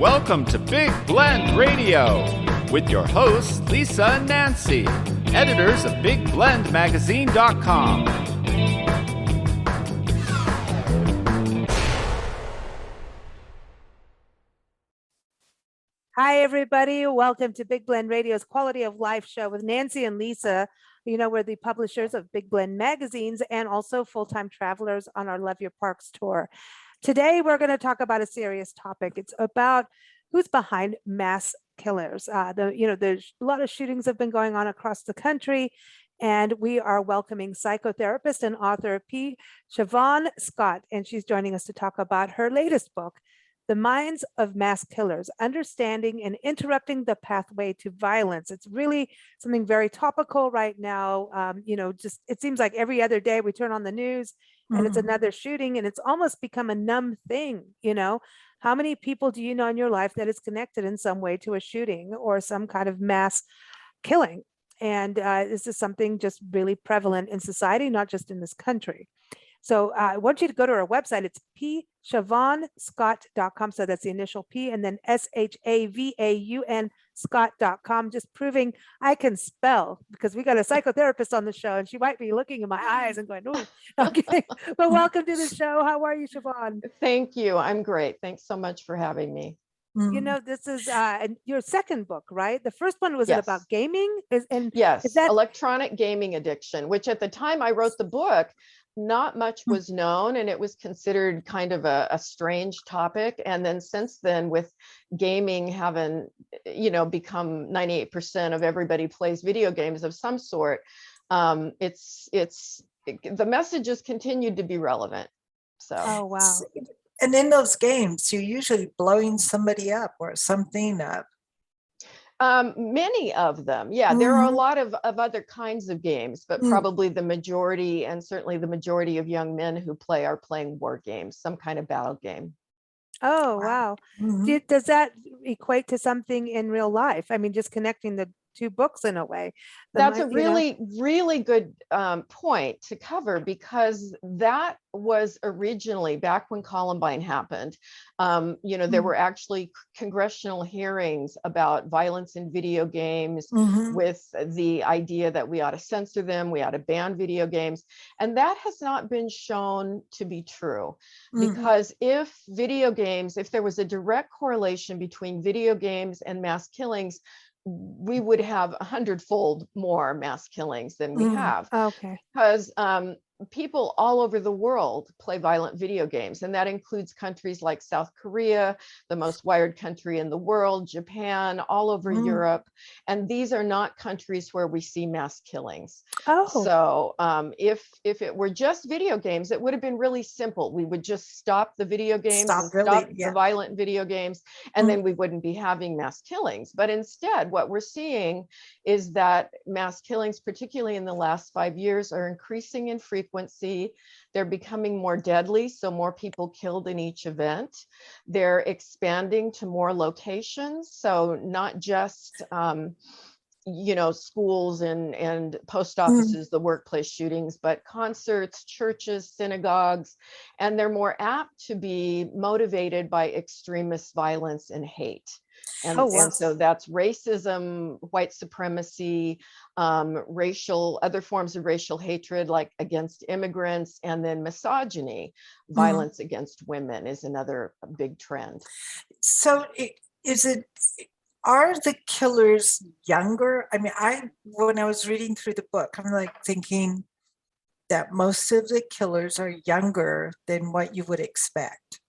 Welcome to Big Blend Radio with your hosts, Lisa and Nancy, editors of BigBlendMagazine.com. Hi, everybody. Welcome to Big Blend Radio's Quality of Life show with Nancy and Lisa. You know, we're the publishers of Big Blend magazines and also full-time travelers on our Love Your Parks tour. Today, we're going to talk about a serious topic. It's about who's behind mass killers. There's a lot of shootings have been going on across the country, and we are welcoming psychotherapist and author Shavaun Scott, and she's joining us to talk about her latest book, The Minds of Mass Killers, Understanding and Interrupting the Pathway to Violence. It's really something very topical right now. It seems like every other day we turn on the news and it's another shooting, and it's almost become a numb thing. How many people do you know in your life that is connected in some way to a shooting or some kind of mass killing? And this is something just really prevalent in society, not just in this country. So I want you to go to our website. It's ShavaunsScott.com. So that's the initial P, and then SHAVAUN Scott.com, just proving I can spell, because we got a psychotherapist on the show and she might be looking in my eyes and going, oh, okay. But welcome to the show. How are you, Shavaun? Thank you. I'm great. Thanks so much for having me. This is your second book, right? The first one was about gaming? Yes, electronic gaming addiction, which at the time I wrote the book, not much was known, and it was considered kind of a strange topic. And then since then, with gaming having, become 98% of everybody plays video games of some sort, the messages continued to be relevant. So. Oh, wow. And in those games, you're usually blowing somebody up or something up. Many of them. Yeah, there are a lot of other kinds of games, but probably the majority, and certainly the majority of young men who are playing war games, some kind of battle game. Oh, wow. Does that equate to something in real life? I mean, just connecting the two books in a way. That's a really, really good point to cover, because that was originally back when Columbine happened. There were actually congressional hearings about violence in video games with the idea that we ought to censor them, we ought to ban video games. And that has not been shown to be true, because if there was a direct correlation between video games and mass killings, we would have 100-fold more mass killings than we have. Okay. Because people all over the world play violent video games, and that includes countries like South Korea, the most wired country in the world, Japan, all over Europe. And these are not countries where we see mass killings. Oh. So if it were just video games, it would have been really simple. We would just stop the video games, stop the violent video games, and then we wouldn't be having mass killings. But instead, what we're seeing is that mass killings, particularly in the last 5 years, are increasing in frequency. They're becoming more deadly, so more people killed in each event. They're expanding to more locations, so not just schools and post offices, the workplace shootings, but concerts, churches, synagogues, and they're more apt to be motivated by extremist violence and hate. And so that's racism, white supremacy, other forms of racial hatred, like against immigrants, and then misogyny, violence against women is another big trend. So are the killers younger? I mean, when I was reading through the book, I'm like thinking that most of the killers are younger than what you would expect.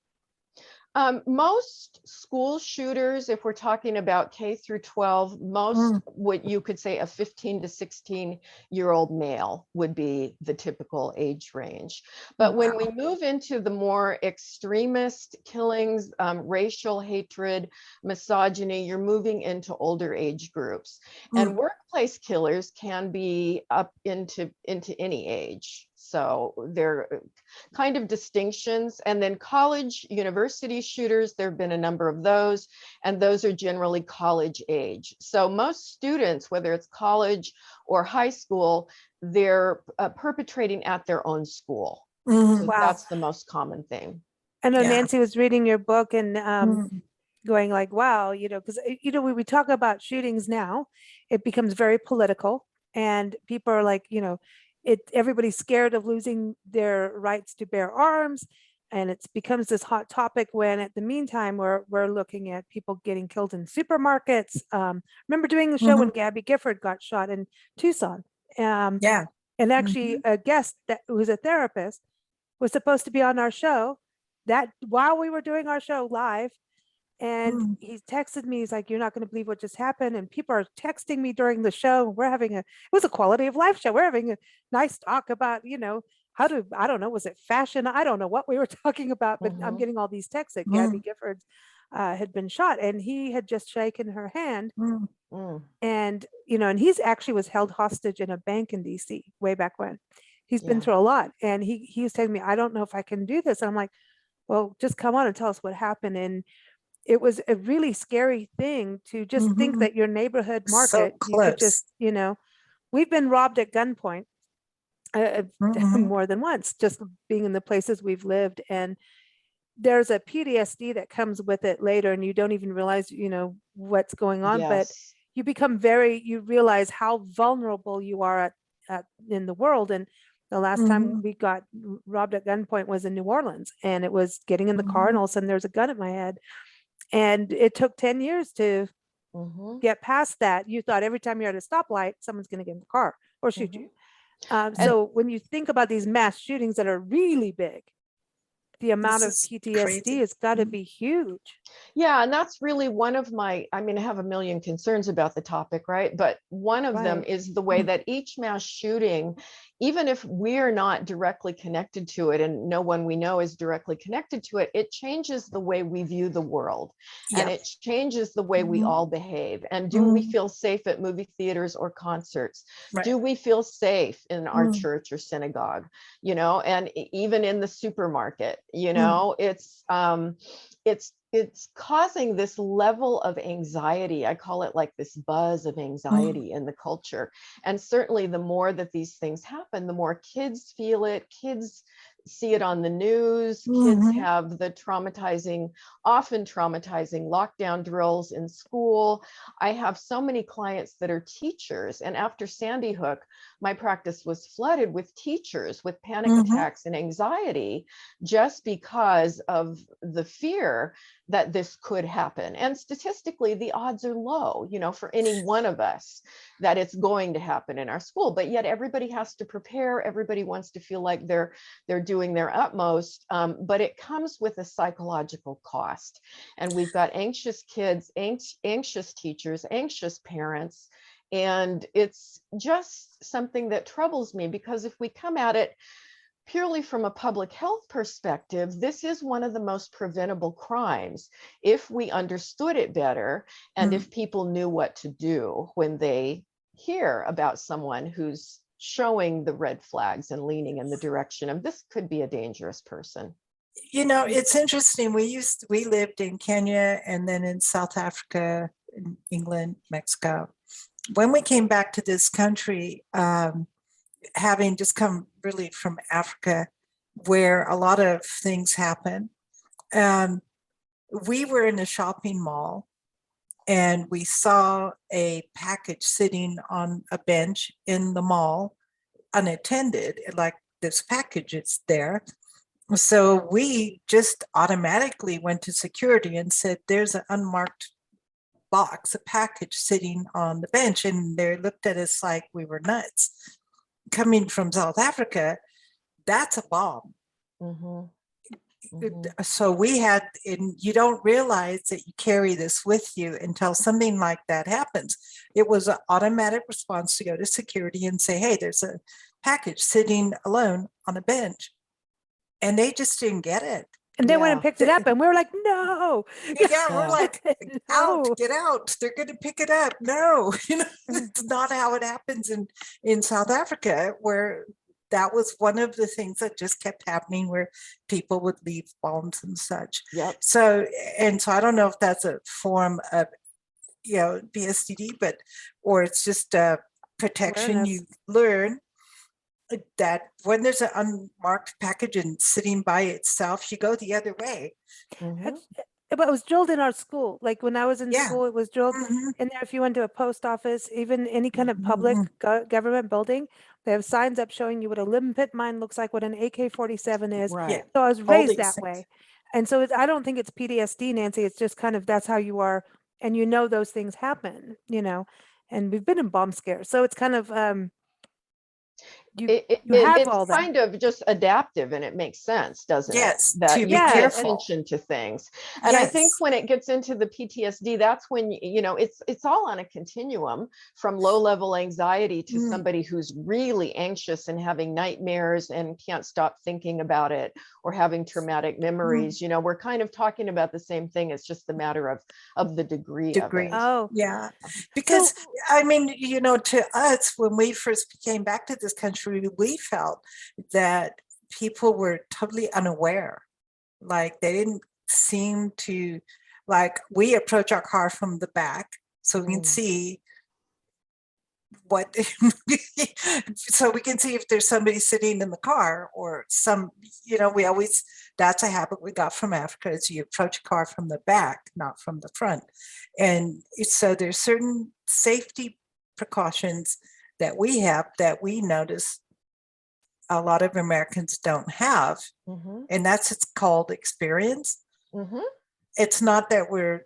Most school shooters, if we're talking about K through 12, most what you could say a 15 to 16-year-old male would be the typical age range. But when we move into the more extremist killings, racial hatred, misogyny, you're moving into older age groups. And workplace killers can be up into any age. So they're kind of distinctions. And then college, university shooters, there have been a number of those, and those are generally college age. So most students, whether it's college or high school, they're perpetrating at their own school. So that's the most common thing. I know Nancy was reading your book, and going like, wow, because, when we talk about shootings now, it becomes very political and people are like, everybody's scared of losing their rights to bear arms. And it becomes this hot topic when at the meantime, we're looking at people getting killed in supermarkets. Remember doing the show when Gabby Gifford got shot in Tucson. Yeah. And actually a guest that was a therapist was supposed to be on our show that while we were doing our show live. And he texted me, he's like, you're not going to believe what just happened. And people are texting me during the show. It was a quality of life show. We're having a nice talk about, I don't know, was it fashion? I don't know what we were talking about, but I'm getting all these texts that Gabby Gifford had been shot and he had just shaken her hand. And, and he's actually was held hostage in a bank in DC way back when. He's been through a lot. And he was telling me, I don't know if I can do this. And I'm like, well, just come on and tell us what happened. And it was a really scary thing to just think that your neighborhood market, you could just, we've been robbed at gunpoint more than once, just being in the places we've lived. And there's a PTSD that comes with it later and you don't even realize, what's going on, but you become you realize how vulnerable you are in the world. And the last time we got robbed at gunpoint was in New Orleans and it was getting in the car and all of a sudden there's a gun at my head. And it took 10 years to get past that. You thought every time you're at a stoplight, someone's going to get in the car or shoot you. So when you think about these mass shootings that are really big, the amount of PTSD has got to be huge. Yeah, and that's really one of I have a million concerns about the topic, right? But one of them is the way that each mass shooting, even if we're not directly connected to it and no one we know is directly connected to it, it changes the way we view the world and it changes the way we all behave. And do we feel safe at movie theaters or concerts? Do we feel safe in our church or synagogue? And even in the supermarket, it's causing this level of anxiety. I call it like this buzz of anxiety in the culture. And certainly the more that these things happen, the more kids feel it. Kids see it on the news. Kids have the often traumatizing lockdown drills in school. I have so many clients that are teachers. And after Sandy Hook, my practice was flooded with teachers with panic attacks and anxiety just because of the fear that this could happen. And statistically, the odds are low, for any one of us that it's going to happen in our school. But yet everybody has to prepare. Everybody wants to feel like they're doing their utmost. But it comes with a psychological cost. And we've got anxious kids, anxious teachers, anxious parents. And it's just something that troubles me because if we come at it purely from a public health perspective, this is one of the most preventable crimes if we understood it better and if people knew what to do when they hear about someone who's showing the red flags and leaning in the direction of this could be a dangerous person. It's interesting. We lived in Kenya and then in South Africa, in England, Mexico. When we came back to this country, having just come really from Africa, where a lot of things happen, we were in a shopping mall and we saw a package sitting on a bench in the mall, unattended, like this package is there. So we just automatically went to security and said, there's an unmarked box, a package sitting on the bench. And they looked at us like we were nuts. Coming from South Africa, that's a bomb. So we had, and you don't realize that you carry this with you until something like that happens. It was an automatic response to go to security and say, hey, there's a package sitting alone on a bench. And they just didn't get it. And they went and picked it up and we were like, no. We're like, get out. They're going to pick it up. No, it's not how it happens in South Africa, where that was one of the things that just kept happening, where people would leave bombs and such. So I don't know if that's a form of, BSDD, or it's just a protection you learn. That when there's an unmarked package and sitting by itself, you go the other way. But it was drilled in our school. Like when I was in Yeah. school, it was drilled Mhm, in there. If you went to a post office, even any kind of public mhm. government building, they have signs up showing you what a limpet mine looks like, what an AK-47 is. Yeah. Right. So I was All raised these that things. way. And so I don't think it's PTSD, Nancy. It's just kind of that's how you are. And you know those things happen, and we've been in bomb scares. So it's kind of you you have It's all that. kind of just adaptive, and it makes sense, doesn't it? Yes, That to you be pay Yeah, careful. attention to things. And I think Yes. when it gets into the PTSD, that's when, it's all on a continuum from low level anxiety to Mm, somebody who's really anxious and having nightmares and can't stop thinking about it, or having traumatic mm. memories. We're kind of talking about the same thing. It's just the matter of the degree of it. Degree. Oh, Yeah. so Because I mean, to us, when we first came back to this country, we felt that people were totally unaware. Like they didn't seem to, like we approach our car from the back so we can Mm. see what so we can see if there's somebody sitting in the car or we always, that's a habit we got from Africa, is you approach a car from the back, not from the front. And so there's certain safety precautions that we have that we notice a lot of Americans don't have, Mhm. and it's called experience. Mhm. It's not that we're,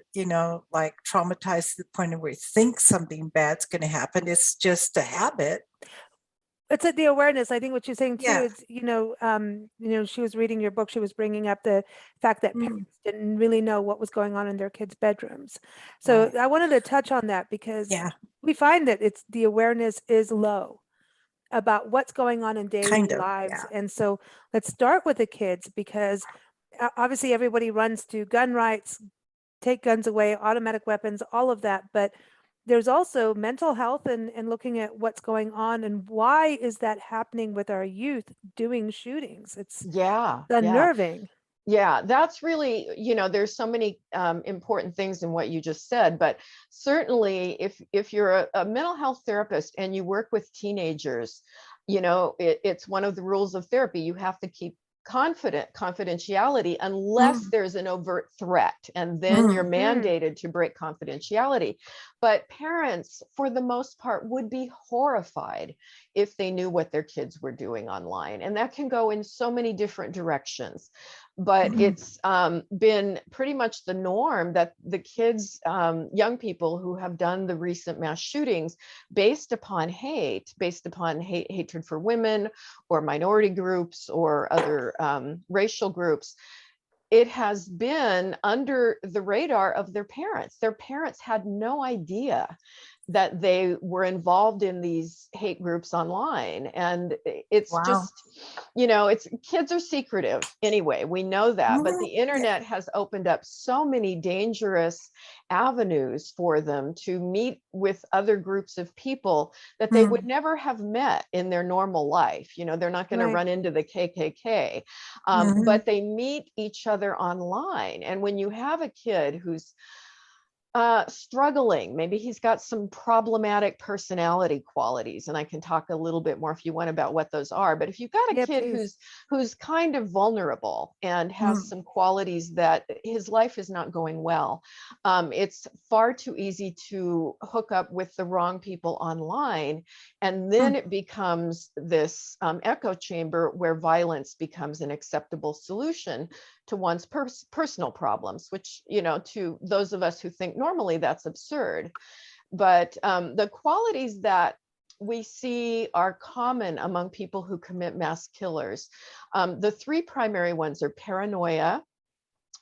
like traumatized to the point where we think something bad's going to happen. It's just a habit. it's the awareness. I think what you're saying too Yeah. is, she was reading your book. She was bringing up the fact that Mm, parents didn't really know what was going on in their kids' bedrooms. So Right. I wanted to touch on that because yeah, we find that the awareness is low about what's going on in daily kind of. lives. Yeah. And so let's start with the kids because obviously everybody runs to gun rights, take guns away, automatic weapons, all of that. But there's also mental health and looking at what's going on and why is that happening with our youth doing shootings. It's Yeah. Yeah. unnerving. Yeah, that's really, there's so many important things in what you just said, but certainly if you're a mental health therapist and you work with teenagers, it's one of the rules of therapy. You have to keep confidentiality unless Mm, there's an overt threat, and then you're mm, mandated to break confidentiality. But parents, for the most part, would be horrified if they knew what their kids were doing online, and that can go in so many different directions. But mm, it's been pretty much the norm that the kids, young people who have done the recent mass shootings based upon hatred for women or minority groups or other racial groups, it has been under the radar of their parents. Their parents had no idea that they were involved in these hate groups online. And it's wow. just, it's kids are secretive anyway, we know that, but the Mhm, yeah. internet has opened up so many dangerous avenues for them to meet with other groups of people that they would Mm, never have met in their normal life. They're not going to Right. run into the KKK, mhm, but they meet each other online. And when you have a kid who's struggling, maybe he's got some problematic personality qualities, and I can talk a little bit more if you want about what those are. But if you've got a Yeah, kid please. who's kind of vulnerable and has mm, some qualities that his life is not going well, it's far too easy to hook up with the wrong people online, and then mm, it becomes this echo chamber where violence becomes an acceptable solution to one's personal problems, which, to those of us who think normally, that's absurd. But the qualities that we see are common among people who commit mass killers. The three primary ones are paranoia.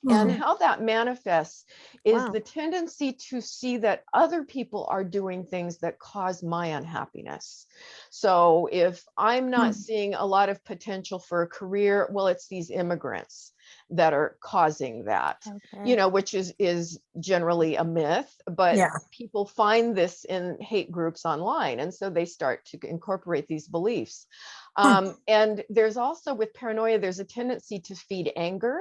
And mm, how that manifests is Wow. the tendency to see that other people are doing things that cause my unhappiness. So if I'm not mm, seeing a lot of potential for a career, well, it's these immigrants that are causing that, Okay. which is generally a myth, but yeah. people find this in hate groups online. And so they start to incorporate these beliefs. And there's also with paranoia, there's a tendency to feed anger,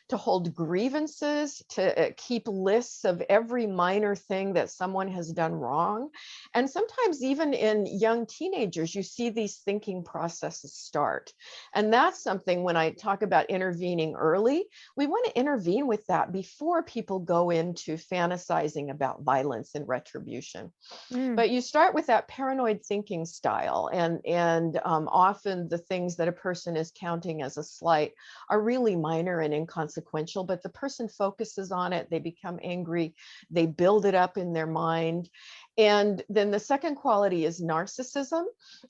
to hold grievances, to keep lists of every minor thing that someone has done wrong. And sometimes even in young teenagers, you see these thinking processes start. And that's something when I talk about intervening early, we want to intervene with that before people go into fantasizing about violence and retribution. But you start with that paranoid thinking style, and often the things that a person is counting as a slight are really minor and inconsequential, but the person focuses on it, they become angry, they build it up in their mind. And then the second quality is narcissism,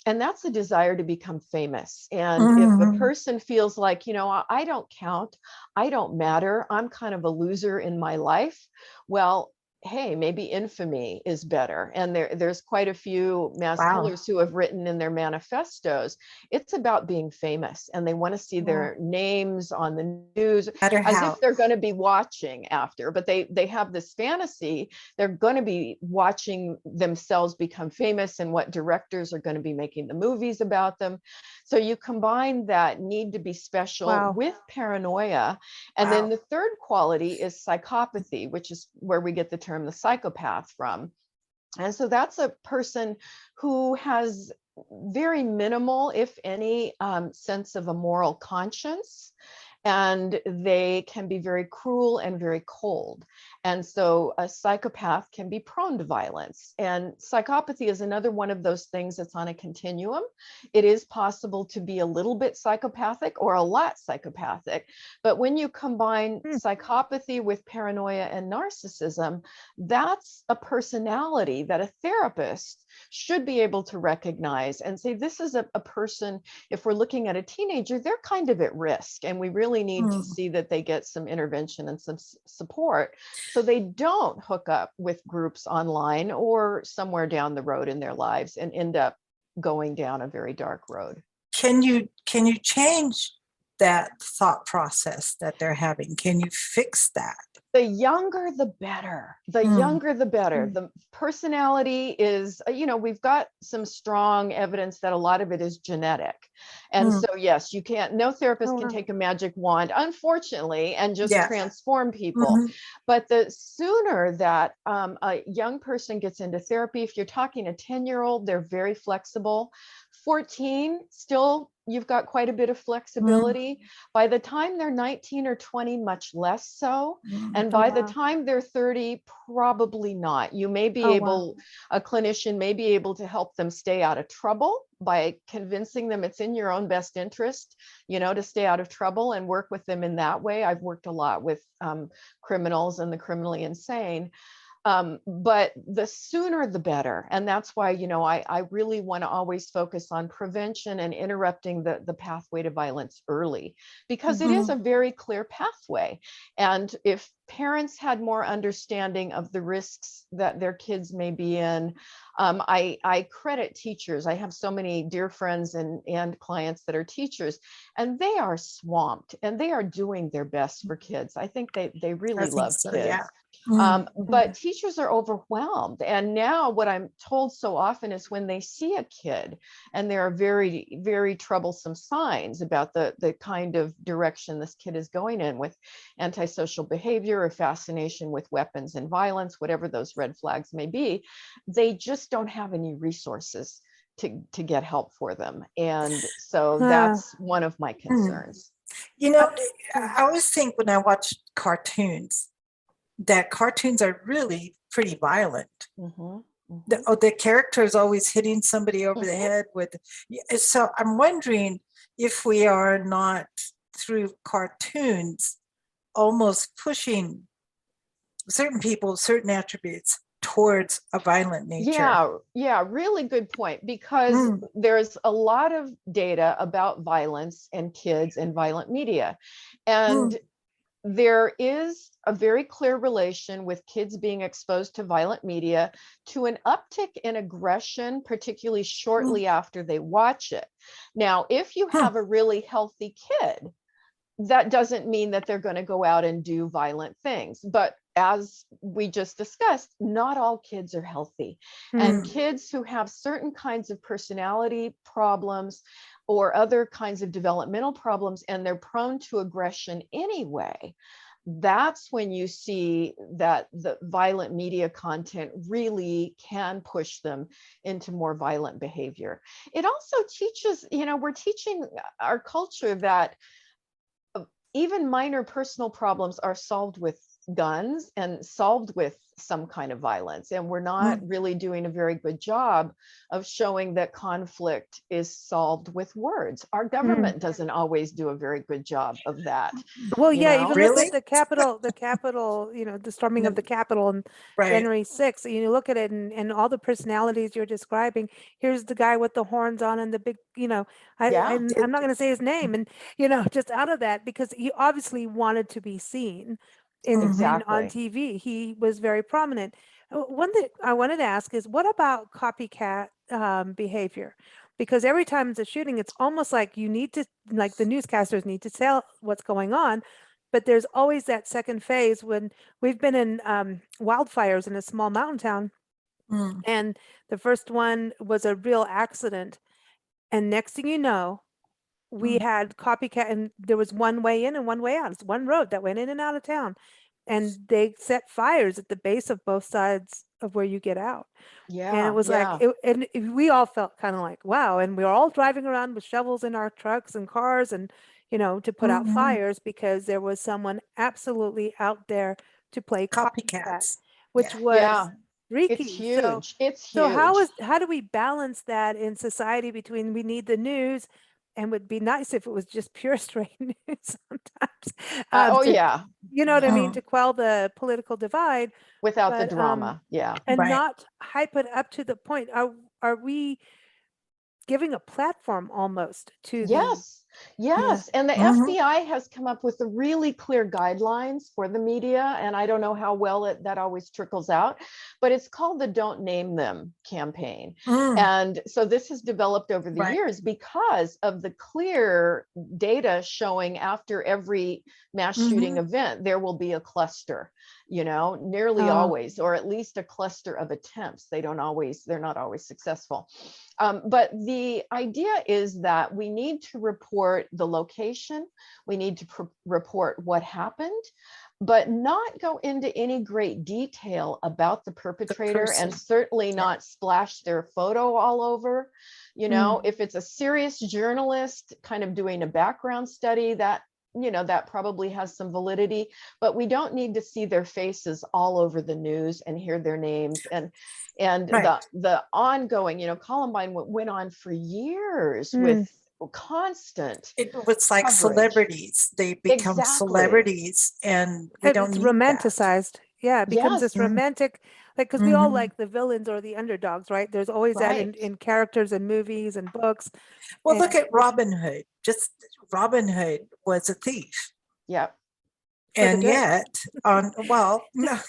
and that's a desire to become famous. And if a person feels like, I don't count, I don't matter, I'm kind of a loser in my life, well, hey, maybe infamy is better. And there's quite a few mass killers who have written in their manifestos, it's about being famous, and they want to see their names on the news as if they're going to be watching after, but they have this fantasy, they're going to be watching themselves become famous and what directors are going to be making the movies about them. So you combine that need to be special with paranoia. And then the third quality is psychopathy, which is where we get the term the psychopath from. And so that's a person who has very minimal, if any, sense of a moral conscience. And they can be very cruel and very cold. And so a psychopath can be prone to violence. And psychopathy is another one of those things that's on a continuum. It is possible to be a little bit psychopathic or a lot psychopathic. But when you combine psychopathy with paranoia and narcissism, that's a personality that a therapist should be able to recognize and say, this is a person, if we're looking at a teenager, they're kind of at risk. And we really need to see that they get some intervention and some support so they don't hook up with groups online or somewhere down the road in their lives and end up going down a very dark road. Can you change that thought process that they're having? Can you fix that? The younger, the better. The younger, the better. The personality is, we've got some strong evidence that a lot of it is genetic. And so, yes, no therapist can take a magic wand, unfortunately, and just transform people. But the sooner that a young person gets into therapy, if you're talking a 10-year-old, they're very flexible. 14, still, you've got quite a bit of flexibility. By the time they're 19 or 20, much less so. And by the time they're 30, probably not. You may be a clinician may be able to help them stay out of trouble by convincing them it's in your own best interest, to stay out of trouble and work with them in that way. I've worked a lot with criminals and the criminally insane. But the sooner the better. And that's why, I really want to always focus on prevention and interrupting the pathway to violence early, because it is a very clear pathway. And if parents had more understanding of the risks that their kids may be in, I credit teachers. I have so many dear friends and clients that are teachers, and they are swamped and they are doing their best for kids. I think they really love kids. Yeah. But teachers are overwhelmed. And now what I'm told so often is when they see a kid and there are very, very troublesome signs about the kind of direction this kid is going in with antisocial behavior or fascination with weapons and violence, whatever those red flags may be, they just don't have any resources to get help for them. And so that's one of my concerns. I always think when I watch cartoons, that cartoons are really pretty violent. The character is always hitting somebody over the head with. So I'm wondering if we are not, through cartoons, almost pushing certain people, certain attributes towards a violent nature. Yeah, really good point, because there's a lot of data about violence and kids and violent media. And there is a very clear relation with kids being exposed to violent media to an uptick in aggression, particularly shortly after they watch it. Now, if you have a really healthy kid, that doesn't mean that they're going to go out and do violent things. But as we just discussed, not all kids are healthy. And kids who have certain kinds of personality problems or other kinds of developmental problems, and they're prone to aggression anyway, that's when you see that the violent media content really can push them into more violent behavior. It also teaches, we're teaching our culture that even minor personal problems are solved with guns and solved with some kind of violence. And we're not really doing a very good job of showing that conflict is solved with words. Our government doesn't always do a very good job of that. Well, yeah, even look Really? at the Capitol, the storming of the Capitol on Right. January 6th. You look at it and all the personalities you're describing. Here's the guy with the horns on and the big, Yeah. I'm not going to say his name, and just out of that, because he obviously wanted to be seen on Exactly. TV. He was very prominent. One thing I wanted to ask is, what about copycat behavior? Because every time it's a shooting, it's almost like the newscasters need to tell what's going on, but there's always that second phase when we've been in wildfires in a small mountain town, and the first one was a real accident, and next thing you know, we had copycat, and there was one way in and one way out. It's one road that went in and out of town, and they set fires at the base of both sides of where you get out. And it was like, we all felt kind of like, wow. And we were all driving around with shovels in our trucks and cars and, to put out fires, because there was someone absolutely out there to play copycat, Copycats. which Yeah. was freaky. It's huge. It's So huge. how do we balance that in society between, we need the news, and would be nice if it was just pure straight news sometimes. Oh, to- yeah. You know what I mean? To quell the political divide, Without the but, drama. Yeah. and Right. not hype it up to the point. Are we giving a platform almost to Yes. Yes. And the FBI has come up with the really clear guidelines for the media. And I don't know how well that always trickles out, but it's called the Don't Name Them campaign. And so this has developed over the years because of the clear data showing after every mass shooting event, there will be a cluster, nearly always, or at least a cluster of attempts. They're not always successful. But the idea is that we need to report the location, we need to report what happened, but not go into any great detail about the perpetrator, and certainly not splash their photo all over. If it's a serious journalist kind of doing a background study, that that probably has some validity, but we don't need to see their faces all over the news and hear their names. And the ongoing, Columbine went on for years with constant. It was like coverage. Celebrities. They become celebrities, and we don't it's need romanticized. that. Yeah, it becomes this romantic, like, because we all Mhm. like the villains or the underdogs, right? There's always that in characters and movies and books. Well, look at Robin Hood. Just Robin Hood was a thief. Yeah. And yet, no,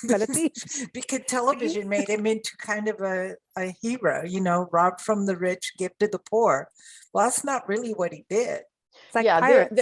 But a thief. because television made him into kind of a hero, rob from the rich, give to the poor. Well, that's not really what he did. It's like pirates.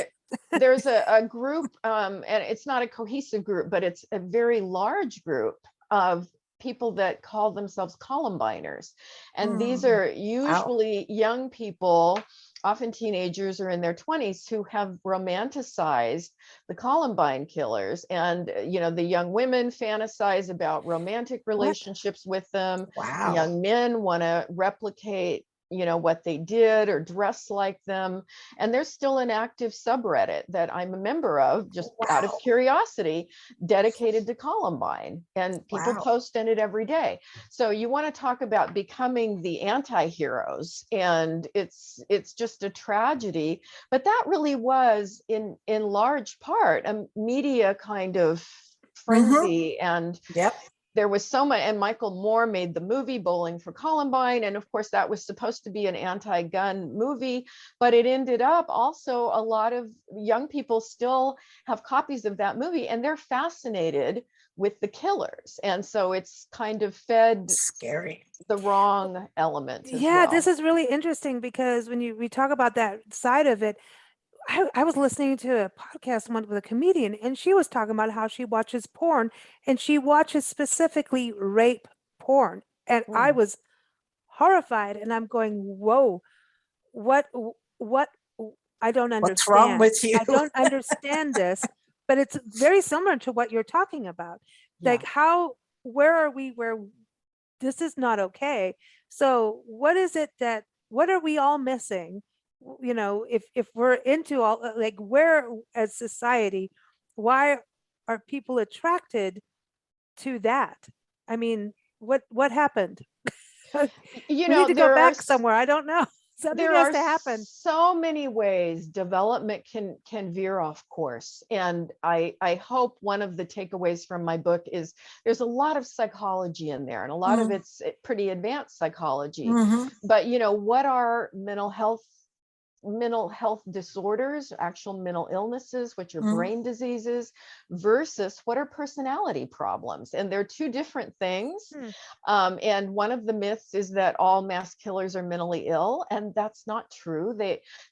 There's a group, and it's not a cohesive group, but it's a very large group of people that call themselves Columbiners. And these are usually young people, often teenagers or in their 20s, who have romanticized the Columbine killers. And, the young women fantasize about romantic relationships with them. Wow. The young men want to replicate what they did or dress like them. And there's still an active subreddit that I'm a member of, just out of curiosity, dedicated to Columbine, and people post in it every day. So you want to talk about becoming the anti-heroes, and it's just a tragedy, but that really was in large part a media kind of frenzy. And there was so much, and Michael Moore made the movie Bowling for Columbine. And of course, that was supposed to be an anti-gun movie, but it ended up also a lot of young people still have copies of that movie, and they're fascinated with the killers. And so it's kind of fed scary the wrong element. This is really interesting, because when we talk about that side of it, I was listening to a podcast once with a comedian, and she was talking about how she watches porn, and she watches specifically rape porn. And I was horrified, and I'm going, whoa, what what I don't understand. What's wrong with you? I don't understand this, but it's very similar to what you're talking about. Like where are we where this is not okay? So what is it what are we all missing? You know, if we're into all, like, where as society, why are people attracted to that? I mean, what happened? You We know, need to go back somewhere. I don't know. Something there has are to happen. so many ways development can veer off course. And I hope one of the takeaways from my book is there's a lot of psychology in there, and a lot of it's pretty advanced psychology. But, you know, what are mental health disorders, actual mental illnesses, which are brain diseases, versus what are personality problems? And they're two different things. And one of the myths is that all mass killers are mentally ill, and that's not true.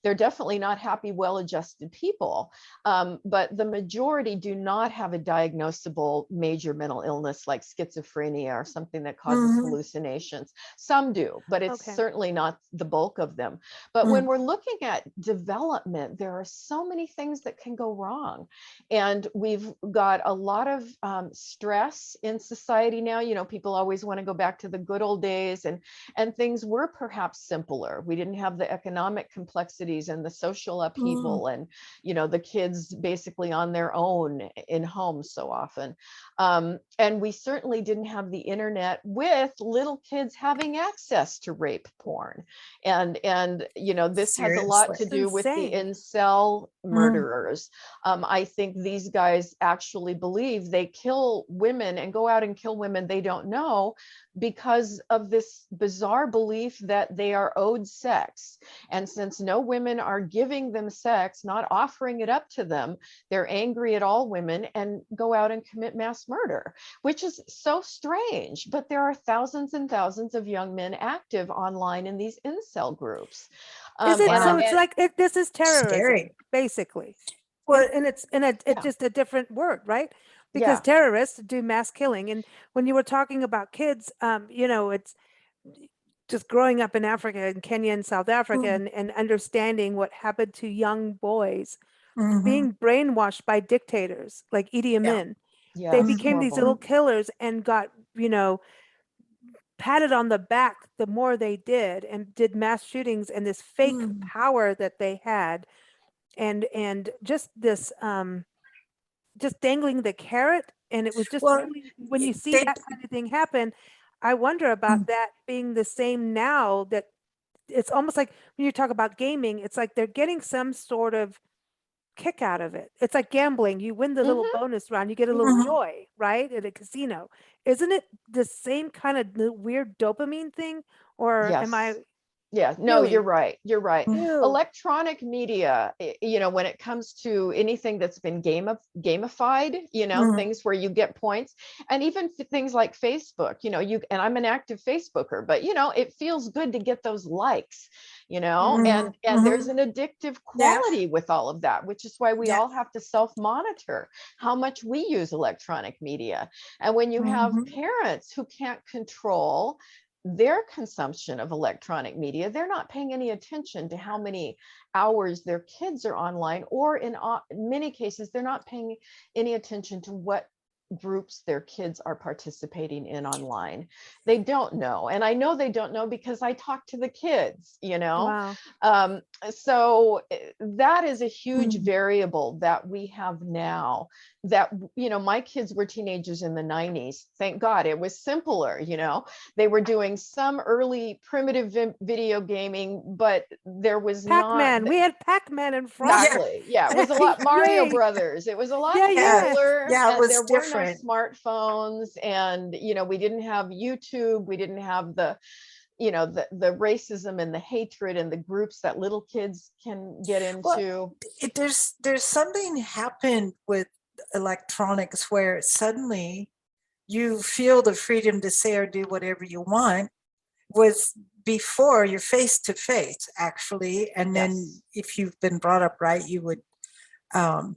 They're definitely not happy, well-adjusted people. But the majority do not have a diagnosable major mental illness like schizophrenia or something that causes hallucinations. Some do, but it's certainly not the bulk of them. But when we're looking at development, there are so many things that can go wrong. And we've got a lot of stress in society now. You know, people always want to go back to the good old days, and things were perhaps simpler. We didn't have the economic complexities and the social upheaval, and, you know, the kids basically on their own in homes so often. And we certainly didn't have the internet with little kids having access to rape porn. And you know, this has a lot to do with the incel murderers. I think these guys actually believe they kill women and go out and kill women they don't know because of this bizarre belief that they are owed sex. And since no women are giving them sex, not offering it up to them, they're angry at all women and go out and commit mass murder, which is so strange. But there are thousands and thousands of young men active online in these incel groups. Is it so? It's like this is terrorism, basically. Well, and it's just a different word, right? Because terrorists do mass killing. And when you were talking about kids, you know, it's just growing up in Africa, and Kenya and South Africa, and understanding what happened to young boys being brainwashed by dictators like Idi Amin. They became these little killers and got, you know, patted on the back the more they did, and did mass shootings, and this fake power that they had, and just this just dangling the carrot. And it was just really, when you see that kind of thing happen, I wonder about that being the same now. That it's almost like when you talk about gaming, it's like they're getting some sort of kick out of it. It's like gambling. You win the little bonus round, you get a little joy, right? At a casino. Isn't it the same kind of weird dopamine thing? Or am I? Yeah, no, Really? you're right. You're right. Ew. Electronic media, you know, when it comes to anything that's been gamified, you know, things where you get points, and even things like Facebook, you know, and I'm an active Facebooker, but, you know, it feels good to get those likes, you know, and there's an addictive quality with all of that, which is why we all have to self-monitor how much we use electronic media. And when you have parents who can't control their consumption of electronic media, they're not paying any attention to how many hours their kids are online, or in many cases, they're not paying any attention to what groups their kids are participating in online. They don't know. And I know they don't know because I talk to the kids, you know. Wow. So that is a huge variable that we have now, that, you know, my kids were teenagers in the 90s. Thank God it was simpler, you know. They were doing some early primitive video gaming, but there was Pac-Man. We had Pac-Man in front. Exactly. Yeah, it was a lot. Mario Brothers. It was a lot simpler. Yeah, it was there different. were no smartphones, and, you know, we didn't have YouTube. We didn't have the, you know, the racism and the hatred and the groups that little kids can get into. Well, there's something happened with electronics where suddenly you feel the freedom to say or do whatever you want. Was before you're face to face, actually, and then if you've been brought up right, you would I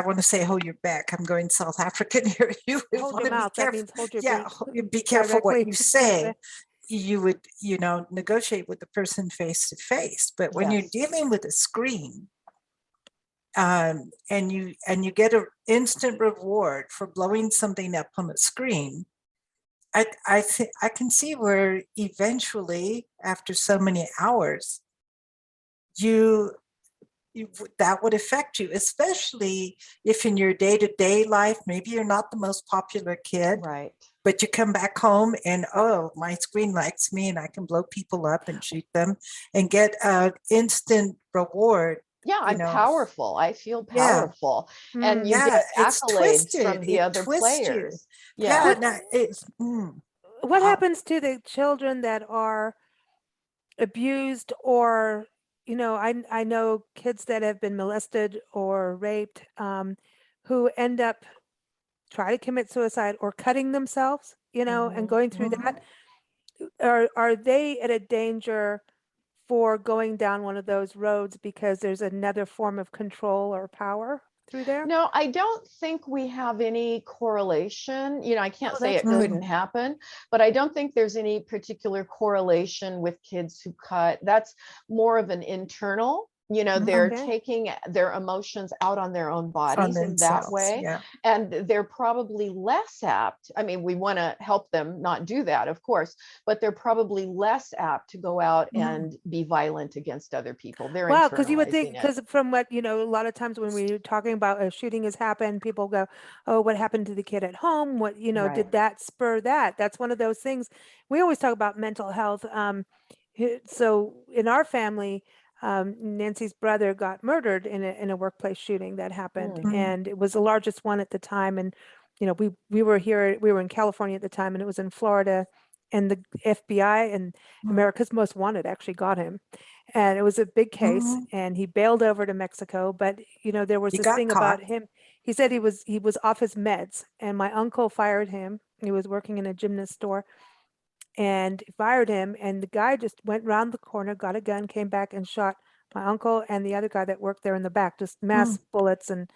want to say hold your back. I'm going South African here. You Hold your mouth. That means hold your be careful what you say. you would, negotiate with the person face to face. But when you're Yes. dealing with a screen, and you get an instant reward for blowing something up on a screen, I think I can see where eventually, after so many hours, that would affect you, especially if in your day-to-day life, maybe you're not the most popular kid, Right. but you come back home and, oh, my screen likes me and I can blow people up and shoot them and get an instant reward. Yeah, I'm powerful. I feel Yeah. powerful. And you Yeah, get it's accolades twisted. from the It other twists you. players. Yeah, Yeah. no, it's What How- happens to the children that are abused or, I know kids that have been molested or raped, who end up try to commit suicide or cutting themselves, and going through that. Are they at a danger for going down one of those roads because there's another form of control or power through there? No, I don't think we have any correlation. I can't Oh, say that's it good. couldn't happen, but I don't think there's any particular correlation with kids who cut. That's more of an internal, they're Okay. taking their emotions out on their own on bodies in that themselves. way. Yeah. And they're probably less apt. I mean, we want to help them not do that, of course, but they're probably less apt to go out and be violent against other people. They're Wow, because you would think, internalizing it. because from what, a lot of times when we're talking about a shooting has happened, people go, oh, what happened to the kid at home? What, Right. did that spur that? That's one of those things. We always talk about mental health. So in our family, Nancy's brother got murdered in a workplace shooting that happened, and it was the largest one at the time. And we were in California at the time, and it was in Florida, and the FBI and America's Most Wanted actually got him, and it was a big case. And he bailed over to Mexico. But there was He this got thing caught. about him. He said he was off his meds, and my uncle fired him. He was working in a gymnast store and fired him. And the guy just went round the corner, got a gun, came back and shot my uncle and the other guy that worked there in the back, just mass bullets. And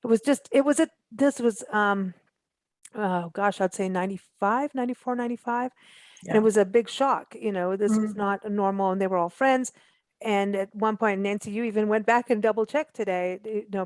this was, oh gosh, I'd say 95, 94, 95. And it Yeah. was a big shock. This was not a normal, and they were all friends. And at one point, Nancy, you even went back and double checked today,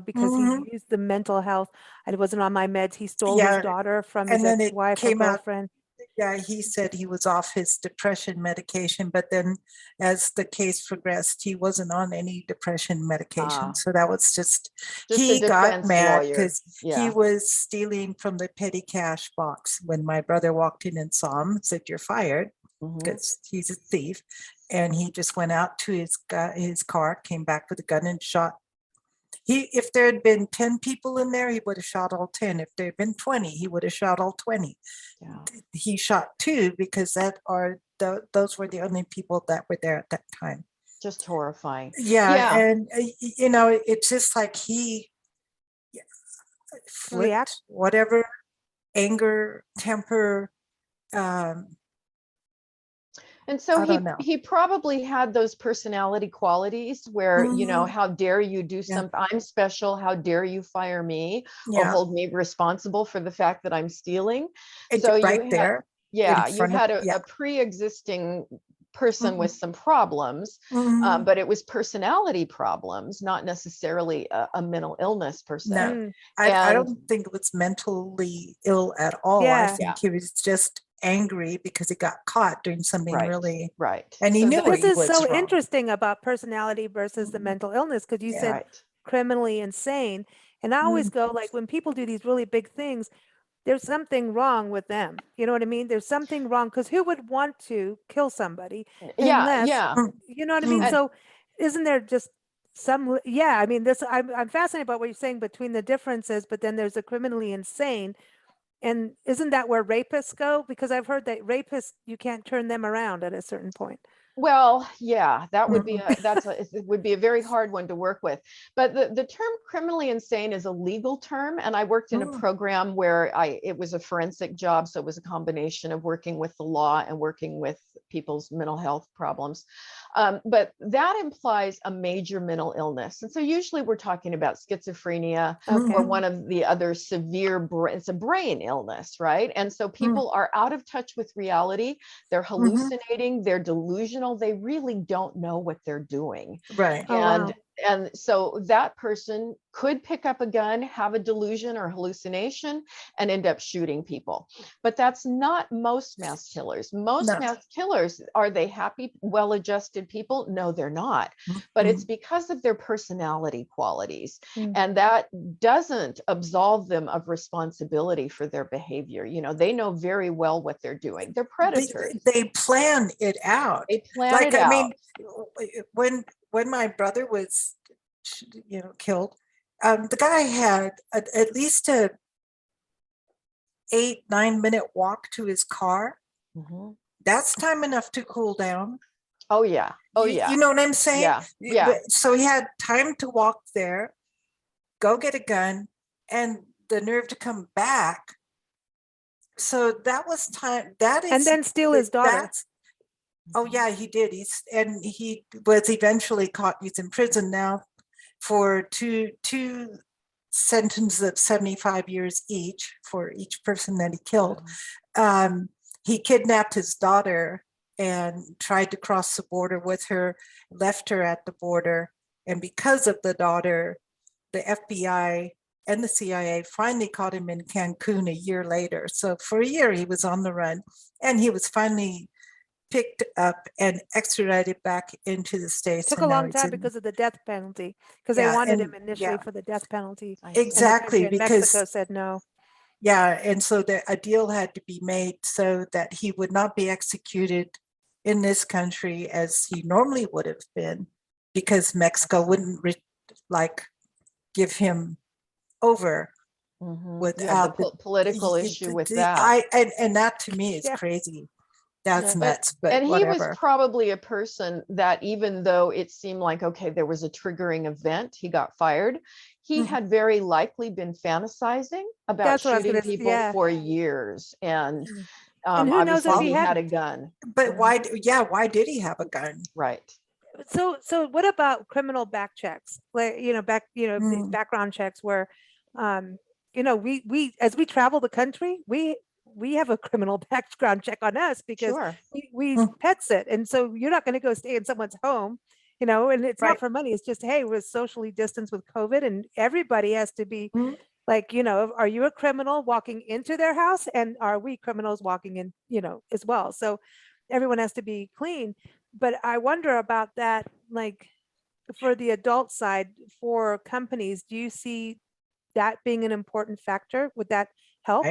because he used the mental health. I wasn't on my meds. He stole his Yeah, daughter from his and then it ex-wife or came out. girlfriend. Yeah, he said he was off his depression medication, but then as the case progressed, he wasn't on any depression medication. So that was just a he got defense mad lawyer. because he Yeah. was stealing from the petty cash box. When my brother walked in and saw him, said, "You're fired," because he's a thief. And he just went out to his car, came back with a gun and shot. If there had been 10 people in there, he would have shot all 10. If there had been 20, he would have shot all 20. Yeah. He shot 2 because those were the only people that were there at that time. Just horrifying. Yeah. And it's just like he flipped whatever anger, temper. And so I don't know. he probably had those personality qualities where, how dare you do something? I'm special. How dare you fire me or hold me responsible for the fact that I'm stealing? So right there. Yeah, you had a pre-existing person with some problems, but it was personality problems, not necessarily a mental illness per se. No, I don't think it was mentally ill at all. Yeah. I think he was just angry because he got caught doing something really right. And he So knew This he is was so wrong. interesting about personality versus the mental illness, because you said criminally insane. And I always go, like, when people do these really big things, there's something wrong with them. You know what I mean? There's something wrong, because who would want to kill somebody unless, you know what I mean? So isn't there just some, I mean, I'm fascinated about what you're saying between the differences, but then there's a criminally insane. And isn't that where rapists go? Because I've heard that rapists, you can't turn them around at a certain point. Well, yeah, that would be it would be a very hard one to work with. But the term criminally insane is a legal term. And I worked in a program where it was a forensic job. So it was a combination of working with the law and working with people's mental health problems. But that implies a major mental illness. And so usually we're talking about schizophrenia or one of the other severe, it's a brain illness, right? And so people are out of touch with reality. They're hallucinating, they're delusional. They really don't know what they're doing. Right. Oh, wow. And so that person could pick up a gun, have a delusion or hallucination, and end up shooting people. But that's not most mass killers. Most No. mass killers, are they happy, well-adjusted people? No, they're not. But it's because of their personality qualities. And that doesn't absolve them of responsibility for their behavior. You know, they know very well what they're doing. They're predators. They plan it out. They plan it out. I mean, when my brother was, killed, the guy had at least a 8-9 minute walk to his car. That's time enough to cool down. Oh yeah. Oh yeah. You know what I'm saying? Yeah. Yeah. So he had time to walk there, go get a gun, and the nerve to come back. So that was time. That is, And then steal his daughter. Oh yeah, he did. He was eventually caught. He's in prison now for two sentences of 75 years each for each person that he killed. He kidnapped his daughter and tried to cross the border with her, left her at the border. And because of the daughter, the FBI and the CIA finally caught him in Cancun a year later. So for a year, he was on the run, and he was finally picked up and extradited back into the States. Took a long time because of the death penalty, because they wanted him initially for the death penalty. Exactly, And because Mexico said no. Yeah, and so a deal had to be made so that he would not be executed in this country as he normally would have been, because Mexico wouldn't give him over without the political issue with that. And that to me is crazy. That's nuts. But and whatever. He was probably a person that, even though it seemed like, okay, there was a triggering event, he got fired, he had very likely been fantasizing about shooting people for years. And who knows if he had a gun. But why did he have a gun? Right. So what about criminal back checks? Like, these background checks where, we as we travel the country, we have a criminal background check on us because we pets it. And so you're not going to go stay in someone's home, and it's not for money. It's just, hey, we're socially distanced with COVID, and everybody has to be like, are you a criminal walking into their house? And are we criminals walking in, as well? So everyone has to be clean. But I wonder about that, like for the adult side, for companies, do you see that being an important factor? Would that help?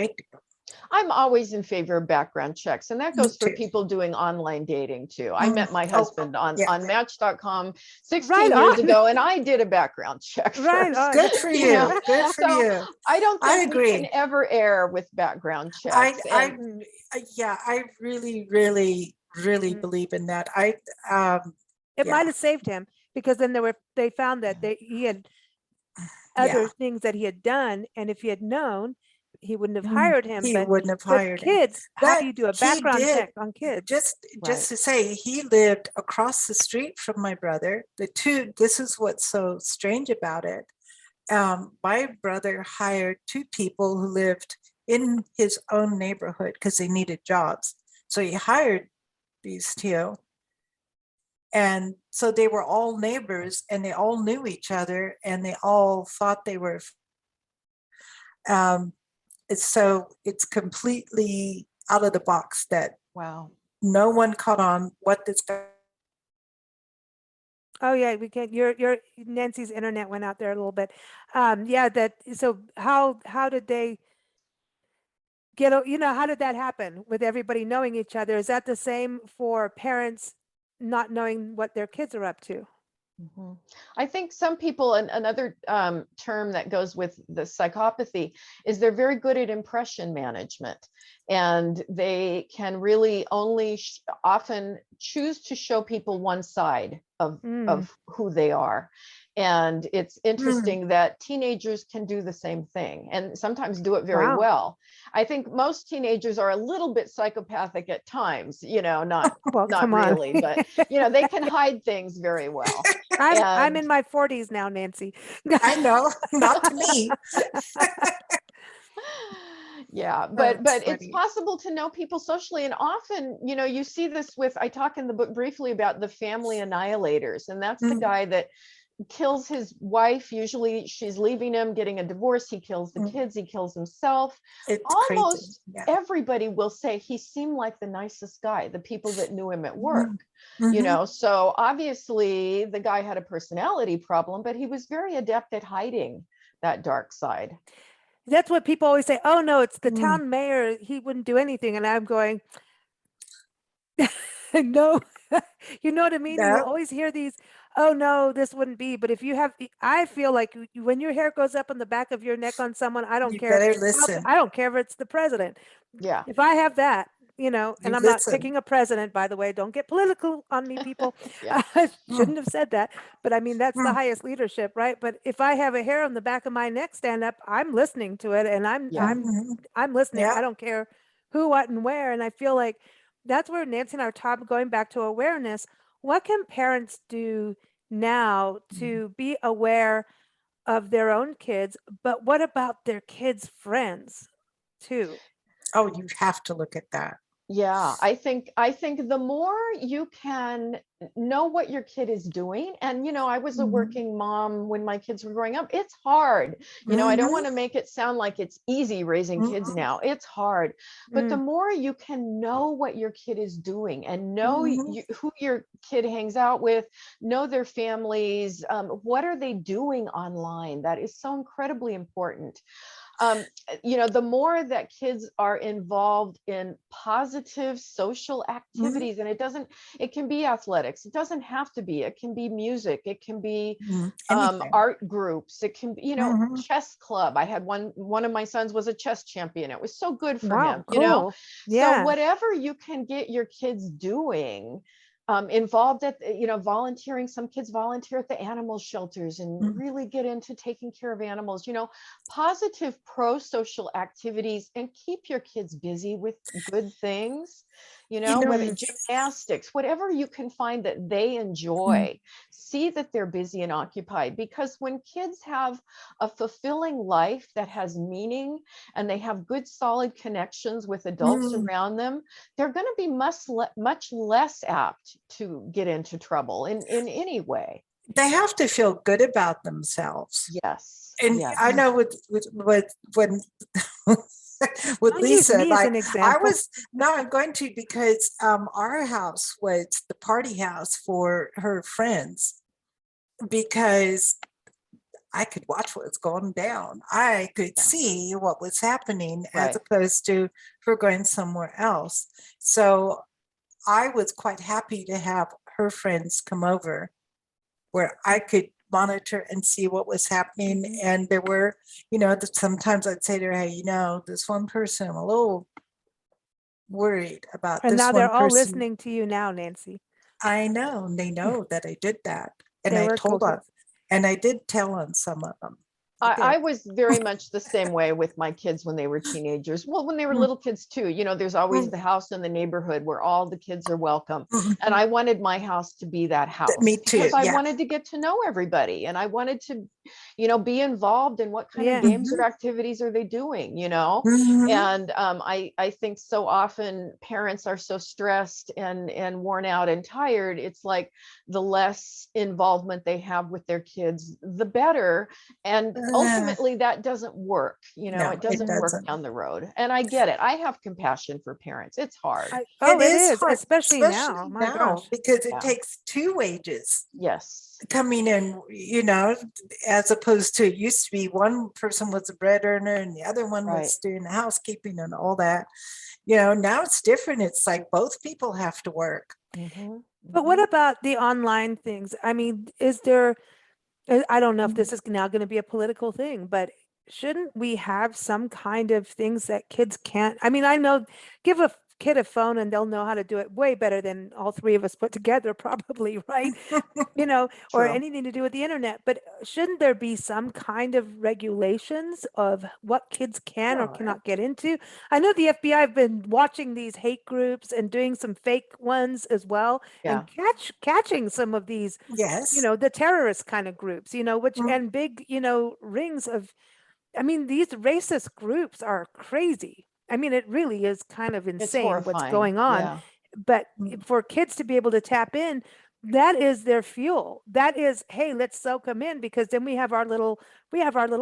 I'm always in favor of background checks, and that goes for people doing online dating too. I met my husband on Match.com 16 years ago, and I did a background check. Good for you. Good for you. I don't think we can ever err with background checks. I really, really, really believe in that. It might have saved him, because then they found that he had other things that he had done, and if he had known, he wouldn't have hired him. He wouldn't have hired kids. How do you do a background check on kids? Just to say, he lived across the street from my brother. This is what's so strange about it. My brother hired 2 people who lived in his own neighborhood because they needed jobs. So he hired these 2. And so they were all neighbors, and they all knew each other, and they all thought they were. So it's completely out of the box that no one caught on what this guy. Oh yeah, we can. Your Nancy's internet went out there a little bit. So how did they get? How did that happen with everybody knowing each other? Is that the same for parents not knowing what their kids are up to? Mhm. I think some people, and another term that goes with the psychopathy is they're very good at impression management, and they can really only often choose to show people one side Mm, of who they are. And it's Mm. interesting that teenagers can do the same thing and sometimes do it very wow. well. I think most teenagers are a little bit psychopathic at times, not Well, not come on. really, but they can hide things very well. I'm in And my 40s now, Nancy. I know, not to me. yeah, That's but it's funny. possible to know people socially. And often, you see this with, I talk in the book briefly about the family annihilators, and that's the Mm, guy that kills his wife. Usually she's leaving him, getting a divorce. He kills the mm. kids, he kills himself. It's crazy. Almost Yeah. everybody will say he seemed like the nicest guy, the people that knew him at work. Mhm. So obviously the guy had a personality problem, but he was very adept at hiding that dark side. That's what people always say. Oh, no, it's the Mm. town mayor. He wouldn't do anything. And I'm going, no, you know what I mean? You No, always hear these, oh, no, this wouldn't be. But if you have, I feel like when your hair goes up on the back of your neck on someone, I don't you care. better listen. I don't care if it's the president. Yeah. If I have that, and You I'm not listen. picking a president, by the way, don't get political on me, people. Yeah. I Mm, shouldn't have said that, but I mean, that's the mm. highest leadership, right? But if I have a hair on the back of my neck stand up, I'm listening to it, and Yeah. I'm listening. Yeah. I don't care who, what, and where. And I feel like that's where Nancy and I are talking, going back to awareness. What can parents do now to be aware of their own kids, but what about their kids' friends too? Oh, you have to look at that. Yeah, I think the more you can know what your kid is doing, and I was a Mhm. working mom when my kids were growing up. It's hard. I don't Mhm. want to make it sound like it's easy raising kids Mhm. now. It's hard. But the Mm, more you can know what your kid is doing and know Mhm. who your kid hangs out with, know their families, what are they doing online? That is so incredibly important. The more that kids are involved in positive social Mhm. activities, and it can be athletics, it doesn't have to be, it can be music, it can be Anything. art groups, it can be, Mhm. chess club. I had one of my sons was a chess champion. It was so good for wow, him. cool. So Yeah. whatever you can get your kids doing, involved at volunteering. Some kids volunteer at the animal shelters and Mm. really get into taking care of animals, positive pro-social activities, and keep your kids busy with good things, You know, whether Mm, gymnastics, whatever you can find that they mm, enjoy. See that they're busy and occupied, because when kids have a fulfilling life that has meaning and they have good solid connections with adults mm. around them, they're going to be much less apt to get into trouble in any way. They have to feel good about themselves. Yes, And I yes. know with when with don't use Lisa, me as like an example. I'm going to, because our house was the party house for her friends, because I could watch what was going down. I could Yeah. see what was happening as Right. opposed to her going somewhere else. So I was quite happy to have her friends come over where I could monitor and see what was happening. Mhm. And there were, that sometimes I'd say to her, hey, this one person, I'm a little worried about And this now one they're all person. listening to you now, Nancy. I know, and they know that I did that. And They I were cool told on, kids. and I did tell on some of them. I was very much the same way with my kids when they were teenagers. Well, when they were Mm, little kids too, there's always mm, the house in the neighborhood where all the kids are welcome. mm. And I wanted my house to be that Me house too. because I Yeah. wanted to get to know everybody, and I wanted to, be involved in what kind of Yeah. games Mhm, or activities are they doing, mhm. And I think so often parents are so stressed and worn out and tired. It's like the less involvement they have with their kids, the better. And ultimately that doesn't work, No, it it doesn't work doesn't. down the road. And I get it. I have compassion for parents. It's hard. Oh, It it is is, hard, especially now. especially My now, gosh. because it Yeah. takes two wages Yes. coming in, as opposed to it used to be one person was a bread earner and the other one Right. was doing the housekeeping and all that. Now it's different. It's like both people have to work. Mhm. But what about the online things? I mean, is there, I don't know if this is now going to be a political thing, but shouldn't we have some kind of things that kids can't? I mean, I know, give a kid a phone and they'll know how to do it way better than all three of us put together, probably, right? Or True. anything to do with the internet. But shouldn't there be some kind of regulations of what kids can or Sure. cannot get into? I know the FBI have been watching these hate groups and doing some fake ones as well, Yeah. and catching some of these, Yes. the terrorist kind of groups, which Mm, and big, rings of, I mean, these racist groups are crazy. I mean, it really is kind of It's insane what's horrifying. going on. Yeah. But mm, for kids to be able to tap in, that is their fuel. That is, hey, let's soak them in, because then we have our little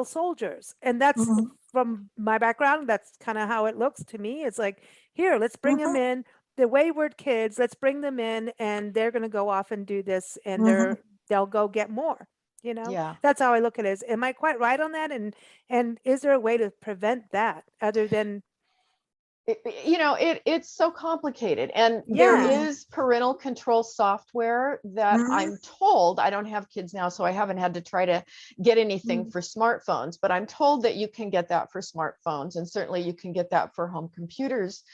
soldiers. And that's, mhm, from my background, that's kind of how it looks to me. It's like, here, let's bring them mhm, in. The wayward kids, let's bring them in, and they're going to go off and do this, and mhm. they'll go get more. Yeah. That's how I look at it. Am I quite right on that? And is there a way to prevent that other than, It's so complicated, and there yeah. Mhm, is parental control software that mhm, I'm told, I don't have kids now, so I haven't had to try to get anything mhm, for smartphones, but I'm told that you can get that for smartphones, and certainly you can get that for home computers.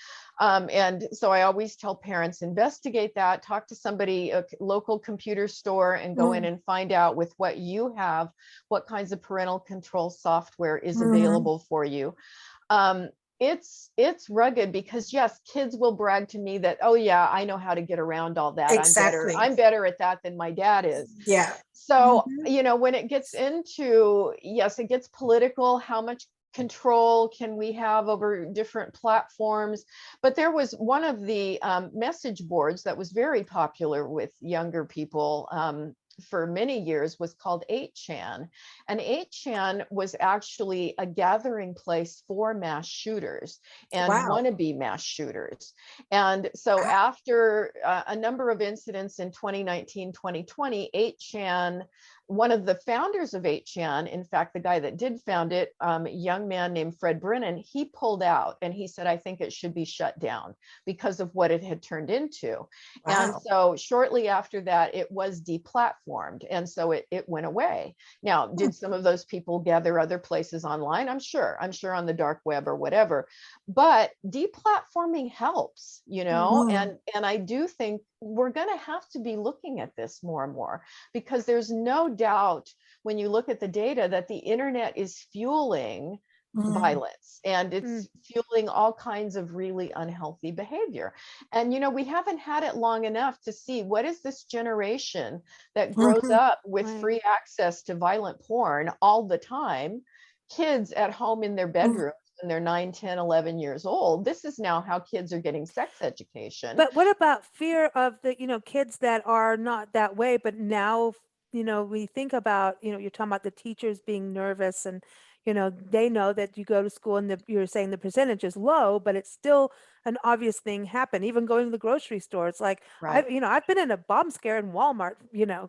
And so I always tell parents, investigate that, talk to somebody, a local computer store, and go in mm, and find out with what you have, what kinds of parental control software is mhm. available for you. um, it's rugged, because yes, kids will brag to me that, oh yeah, I know how to get around all that. Exactly. I'm better at that than my dad is. Yeah. So, Mhm, when it gets into, yes, it gets political, how much control can we have over different platforms? But there was one of the message boards that was very popular with younger people, for many years, was called 8chan. And 8chan was actually a gathering place for mass shooters and wow. wannabe mass shooters. And so Ah, after a number of incidents in 2019, 2020, 8chan, one of the founders of 8chan, in fact, the guy that did found it, a young man named Fred Brennan, he pulled out and he said, I think it should be shut down because of what it had turned into. And wow. so shortly after that, it was deplatformed. And so it went away. Now, Hmm, did some of those people gather other places online? I'm sure on the dark web or whatever. But deplatforming helps, mm, and I do think we're going to have to be looking at this more and more, because there's no doubt, when you look at the data, that the internet is fueling mm, violence, and Mm, it's fueling all kinds of really unhealthy behavior. And we haven't had it long enough to see what is this generation that grows mhm, up with right. free access to violent porn all the time, kids at home in their mm. bedrooms when they're 9, 10, 11 years old. This is now how kids are getting sex education. But what about fear of the, kids that are not that way, but now, we think about, you're talking about the teachers being nervous, and, they know that you go to school and you're saying the percentage is low, but it's still an obvious thing happen. Even going to the grocery store, it's like, Right. I've been in a bomb scare in Walmart,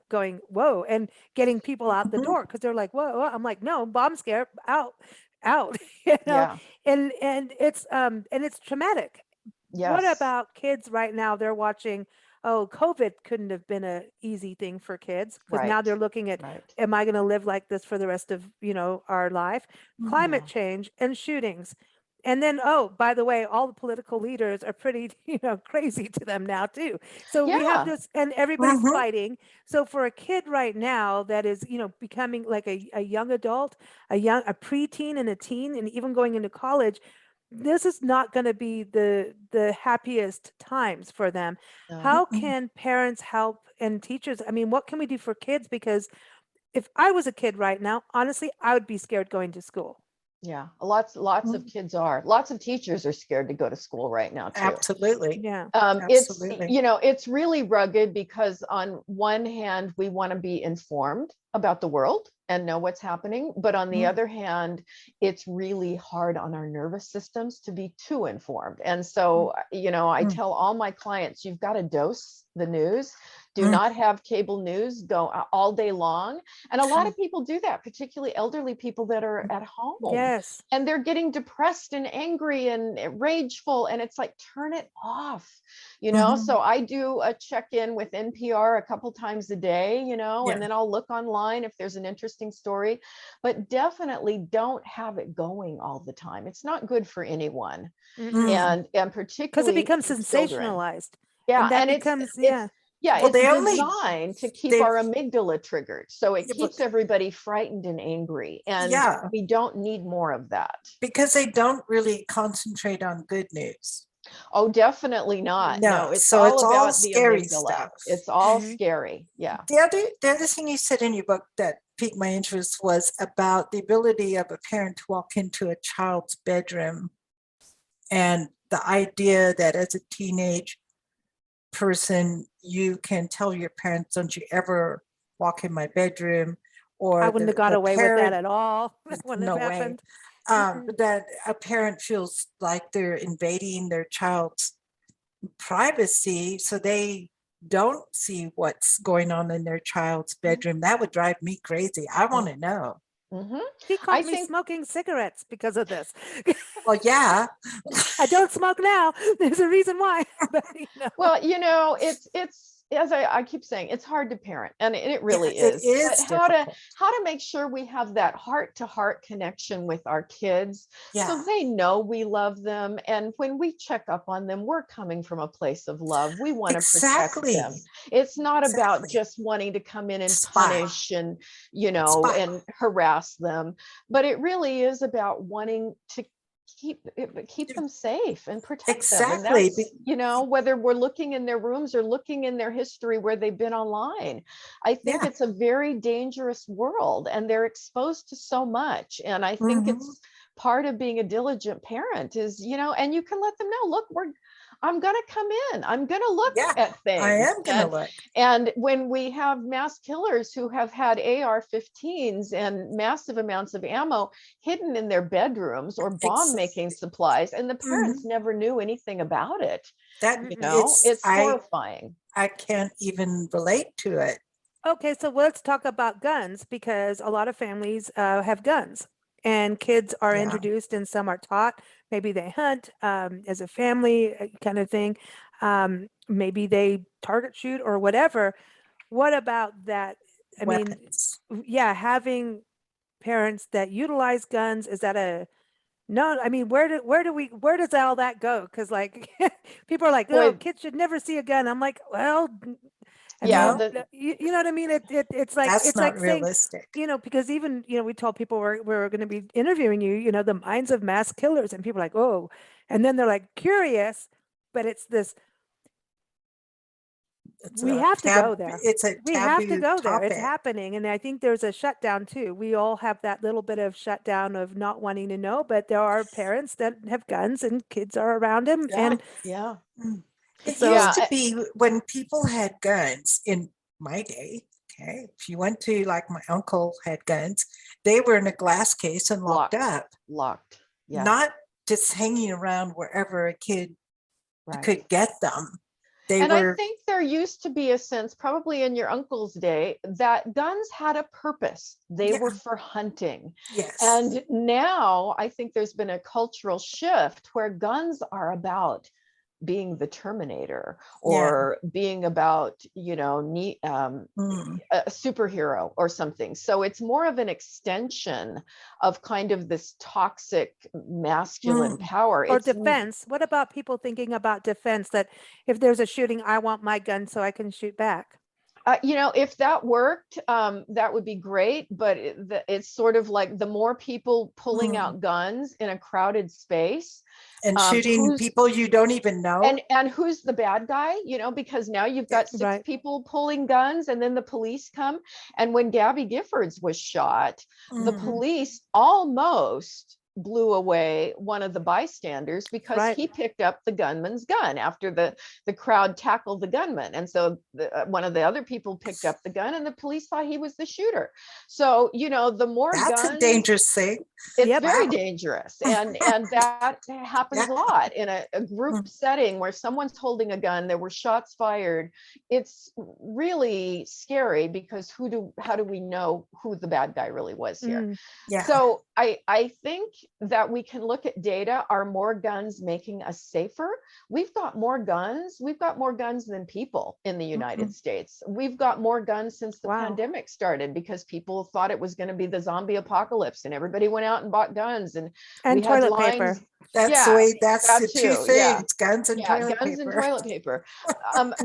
going, whoa, and getting people out the Mhm, door because they're like, whoa, whoa. I'm like, no, bomb scare, out, out, you know, Yeah. and it's traumatic. What Yes. about kids right now? They're watching, oh, COVID couldn't have been a easy thing for kids, because now Right. they're looking at, Right. am I going to live like this for the rest of, our life? mhm, Climate Yeah. change and shootings. And then, oh, by the way, all the political leaders are pretty, crazy to them now too. So we have Yeah. this, and everybody's mhm, fighting. So for a kid right now that is, becoming like a young adult, a preteen and a teen, and even going into college, this is not going to be the happiest times for them. No. How mhm. can parents help, and teachers? I mean, what can we do for kids? Because if I was a kid right now, honestly, I would be scared going to school. Yeah. Lots of Mm, kids are. Lots of teachers are scared to go to school right now too. absolutely. Yeah. It's, Absolutely. it's really rugged, because on one hand, we want to be informed about the world and know what's happening. But on the Mm, other hand, it's really hard on our nervous systems to be too informed. And so, I mm, tell all my clients, you've got to dose the news Do not have cable news go all day long. And a lot of people do that, particularly elderly people that are at home. Yes. And they're getting depressed and angry and rageful. And it's like, turn it off, So I do a check-in with NPR a couple times a day, and then I'll look online if there's an interesting story, but definitely don't have it going all the time. It's not good for anyone. And particularly because it becomes children. sensationalized. Yeah. And that And becomes, it's designed to keep our amygdala triggered. So it keeps everybody frightened and angry. And we don't need more of that. Because they don't really concentrate on good news. Oh, definitely not. No, it's so all it's about all the scary amygdala. stuff. It's all scary. Yeah. The other thing you said in your book that piqued my interest was about the ability of a parent to walk into a child's bedroom, and the idea that as a teenage person, you can tell your parents, don't you ever walk in my bedroom, or I wouldn't have got away with that at all. That wouldn't have way. happened. That a parent feels like they're invading their child's privacy, so they don't see what's going on in their child's bedroom. That would drive me crazy. I want to know. He caught me smoking cigarettes because of this. Well, yeah. I don't smoke now. There's a reason why. But, Well, it's as I keep saying, it's hard to parent, and it really is. But how to make sure we have that heart-to-heart connection with our kids, so they know we love them, and when we check up on them, we're coming from a place of love. We want to protect them. It's not about just wanting to come in and punish and and harass them, but it really is about wanting to keep them safe and protect them. And that's, whether we're looking in their rooms or looking in their history where they've been online. I think it's a very dangerous world, and they're exposed to so much. And I think it's part of being a diligent parent is, and you can let them know, look, I'm going to come in. I'm going to look at things. I am going to look. And when we have mass killers who have had AR-15s and massive amounts of ammo hidden in their bedrooms or bomb making supplies, and the parents never knew anything about it, it's horrifying. I can't even relate to it. Okay, so let's talk about guns, because a lot of families have guns. And kids are introduced, and some are taught. Maybe they hunt as a family kind of thing. Maybe they target shoot or whatever. What about that? I mean, having parents that utilize guns, is that no? I mean, where does all that go? Because people are like, oh, kids should never see a gun. I'm like, well. You know what I mean? It's like that's it's not like realistic. Saying, because even we told people we're going to be interviewing you. The minds of mass killers, and people are like, oh, and then they're like curious, but it's this. We have to go there. We have to go there. It's happening, and I think there's a shutdown too. We all have that little bit of shutdown of not wanting to know, but there are parents that have guns, and kids are around them, and It used to be when people had guns in my day. Okay, if you went to my uncle had guns, they were in a glass case and locked up. Not just hanging around wherever a kid could get them. I think there used to be a sense, probably in your uncle's day, that guns had a purpose. They were for hunting. Yes. And now I think there's been a cultural shift where guns are about being the Terminator, or being about a superhero or something. So it's more of an extension of kind of this toxic masculine power or defense. What about people thinking about defense, that if there's a shooting, I want my gun so I can shoot back? If that worked, that would be great. But it's sort of like the more people pulling out guns in a crowded space and shooting people you don't even know. And who's the bad guy, because now you've got six people pulling guns, and then the police come. And when Gabby Giffords was shot, the police almost blew away one of the bystanders because he picked up the gunman's gun after the crowd tackled the gunman. And so one of the other people picked up the gun, and the police thought he was the shooter. So, the more that's guns, a dangerous thing. It's Yep. very dangerous. And that happens a lot in a group setting where someone's holding a gun, there were shots fired. It's really scary because how do we know who the bad guy really was here? Mm. Yeah. So I think that we can look at data. Are more guns making us safer? We've got more guns. We've got more guns than people in the United States. We've got more guns since the Wow. pandemic started because people thought it was going to be the zombie apocalypse and everybody went out and bought guns and we had toilet lines. paper. That's Yeah, the way, that's that the two too, yeah. things, guns and toilet Guns and paper. toilet paper.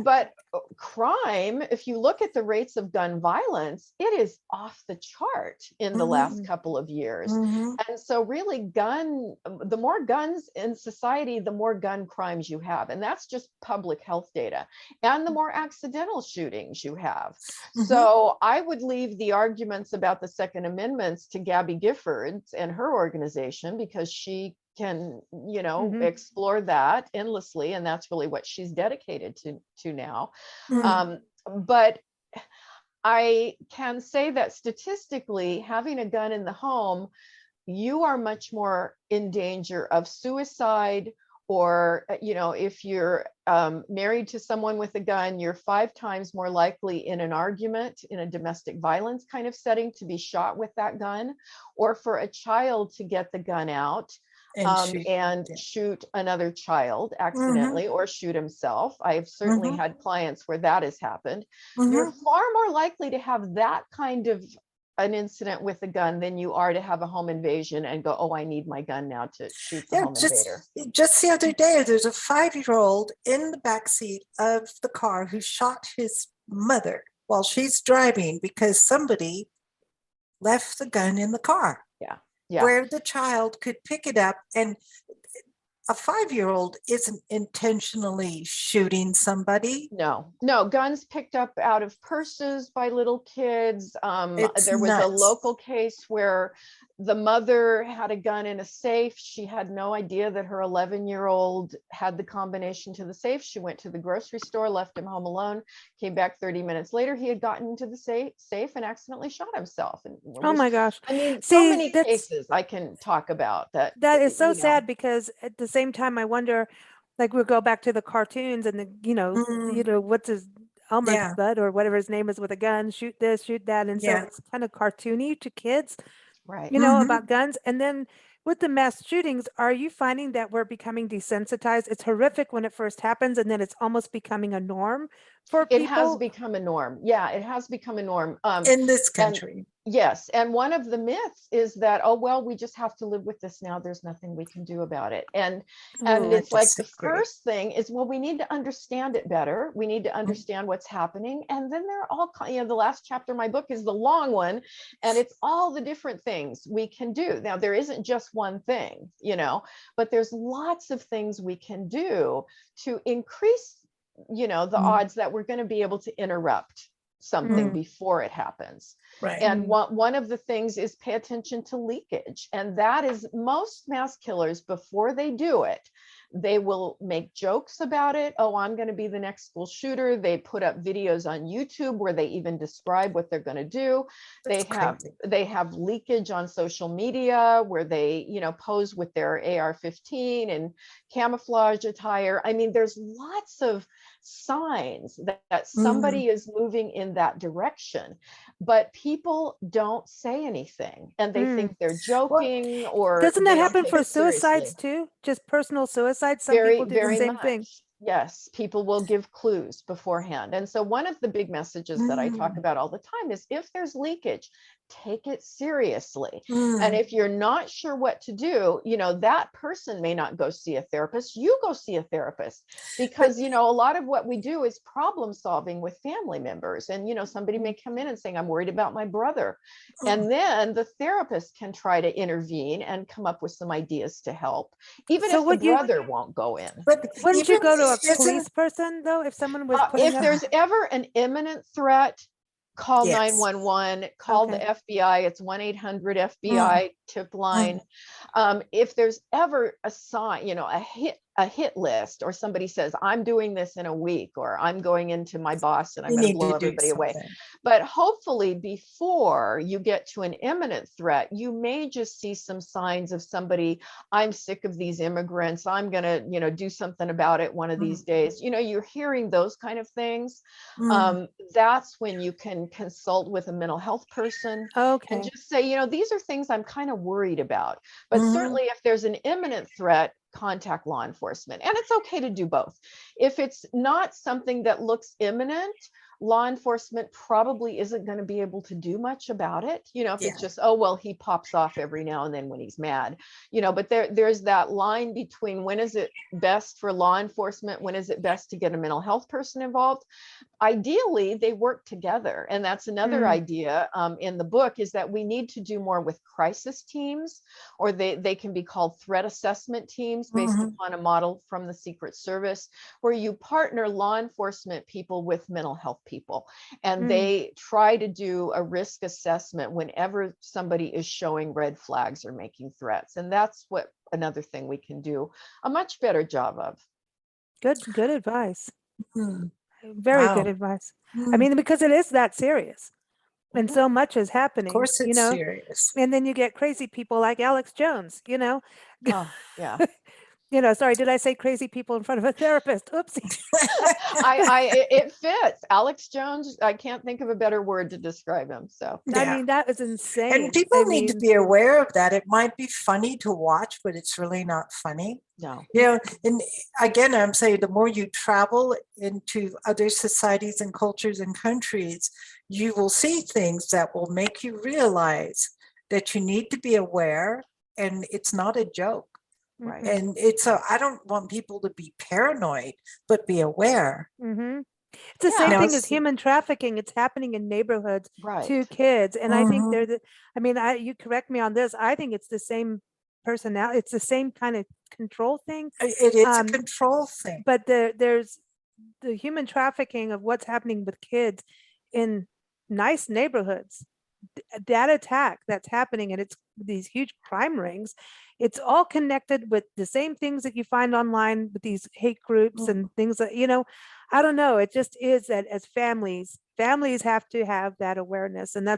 But crime, if you look at the rates of gun violence, it is off the chart in the last couple of years. Mhm. And so really the more guns in society, the more gun crimes you have. And that's just public health data. And the more accidental shootings you have. So I would leave the arguments about the Second Amendments to Gabby Giffords and her organization, because she can, explore that endlessly. And that's really what she's dedicated to now. But I can say that statistically, having a gun in the home, you are much more in danger of suicide, or, if you're married to someone with a gun, you're 5 times more likely in an argument, in a domestic violence kind of setting, to be shot with that gun, or for a child to get the gun out and shoot another child accidentally, or shoot himself. I've certainly had clients where that has happened. You're far more likely to have that kind of an incident with a gun than you are to have a home invasion and go, oh, I need my gun now to shoot the home invader. Just the other day, there's a 5-year-old in the backseat of the car who shot his mother while she's driving because somebody left the gun in the car. Where the child could pick it up, and a 5-year-old isn't intentionally shooting somebody. No, guns picked up out of purses by little kids. There was a local case where the mother had a gun in a safe. She had no idea that her 11-year-old had the combination to the safe. She went to the grocery store, left him home alone, came back 30 minutes later. He had gotten into the safe and accidentally shot himself. And Oh my gosh. I mean, so many cases I can talk about that. That is so sad, because at the same time, I wonder, like, we'll go back to the cartoons and what's his Elmer's bud or whatever his name is with a gun, shoot this, shoot that. And so it's kind of cartoony to kids, right? About guns. And then with the mass shootings, are you finding that we're becoming desensitized? It's horrific when it first happens, and then it's almost becoming a norm for people. It has become a norm. Yeah, it has become a norm. In this country. Yes. And one of the myths is that, oh, well, we just have to live with this now. There's nothing we can do about it. And it's like the first thing is, well, we need to understand it better. We need to understand what's happening. And then there are all, the last chapter of my book is the long one, and it's all the different things we can do. Now, there isn't just one thing, but there's lots of things we can do to increase, the odds that we're going to be able to interrupt something before it happens. Right. And one of the things is pay attention to leakage. And that is, most mass killers, before they do it, they will make jokes about it. Oh, I'm going to be the next school shooter. They put up videos on YouTube where they even describe what they're going to do. They have leakage on social media where they, pose with their AR-15 and camouflage attire. I mean, there's lots of signs that somebody is moving in that direction, but people don't say anything, and they think they're joking. Or doesn't that happen for suicides too? Just personal suicides? Some people do the same thing. Yes, people will give clues beforehand. And so one of the big messages that I talk about all the time is, if there's leakage, take it seriously. And if you're not sure what to do, that person may not go see a therapist. You go see a therapist, because, a lot of what we do is problem solving with family members. And, somebody may come in and saying, I'm worried about my brother. And then the therapist can try to intervene and come up with some ideas to help, even if the brother won't go in. But wouldn't you go to a police person, though, if someone was if there's ever an imminent threat? Call 911, call the FBI. It's 1-800-FBI tip line. If there's ever a sign, a hit a hit list, or somebody says, I'm doing this in a week, or I'm going into my boss and I'm You going to need blow to do everybody away. something. But hopefully before you get to an imminent threat, you may just see some signs of somebody, I'm sick of these immigrants, I'm going to, you know, do something about it one of these days. You know, you're hearing those kind of things. That's when you can consult with a mental health person and Okay. just say, you know, these are things I'm kind of worried about. But certainly if there's an imminent threat, contact law enforcement. And it's okay to do both. If it's not something that looks imminent, law enforcement probably isn't going to be able to do much about it. You know, if it's just, oh, well, he pops off every now and then when he's mad, you know, but there's that line between when is it best for law enforcement, when is it best to get a mental health person involved. Ideally, they work together. And that's another idea in the book, is that we need to do more with crisis teams, or they can be called threat assessment teams based upon a model from the Secret Service, where you partner law enforcement people with mental health people. And they try to do a risk assessment whenever somebody is showing red flags or making threats. And that's what another thing we can do a much better job of. Good advice. Mm. Very good Wow. advice. I mean, because it is that serious and so much is happening, Of course you it's know, serious. and then you get crazy people like Alex Jones, you know. Oh, yeah. You know, sorry, did I say crazy people in front of a therapist? Oopsie. It fits. Alex Jones, I can't think of a better word to describe him. So I mean, that was insane. And people need to be aware of that. It might be funny to watch, but it's really not funny. no. You know, and again, I'm saying the more you travel into other societies and cultures and countries, you will see things that will make you realize that you need to be aware, and it's not a joke. Right. And I don't want people to be paranoid, but be aware. It's the same thing as human trafficking. It's happening in neighborhoods to kids. And I think you correct me on this. I think it's the same personality. It's the same kind of control thing. It is a control thing. But there's the human trafficking of what's happening with kids in nice neighborhoods. That attack that's happening, and it's these huge crime rings. It's all connected with the same things that you find online with these hate groups and things that, you know, I don't know. It just is that as families have to have that awareness. And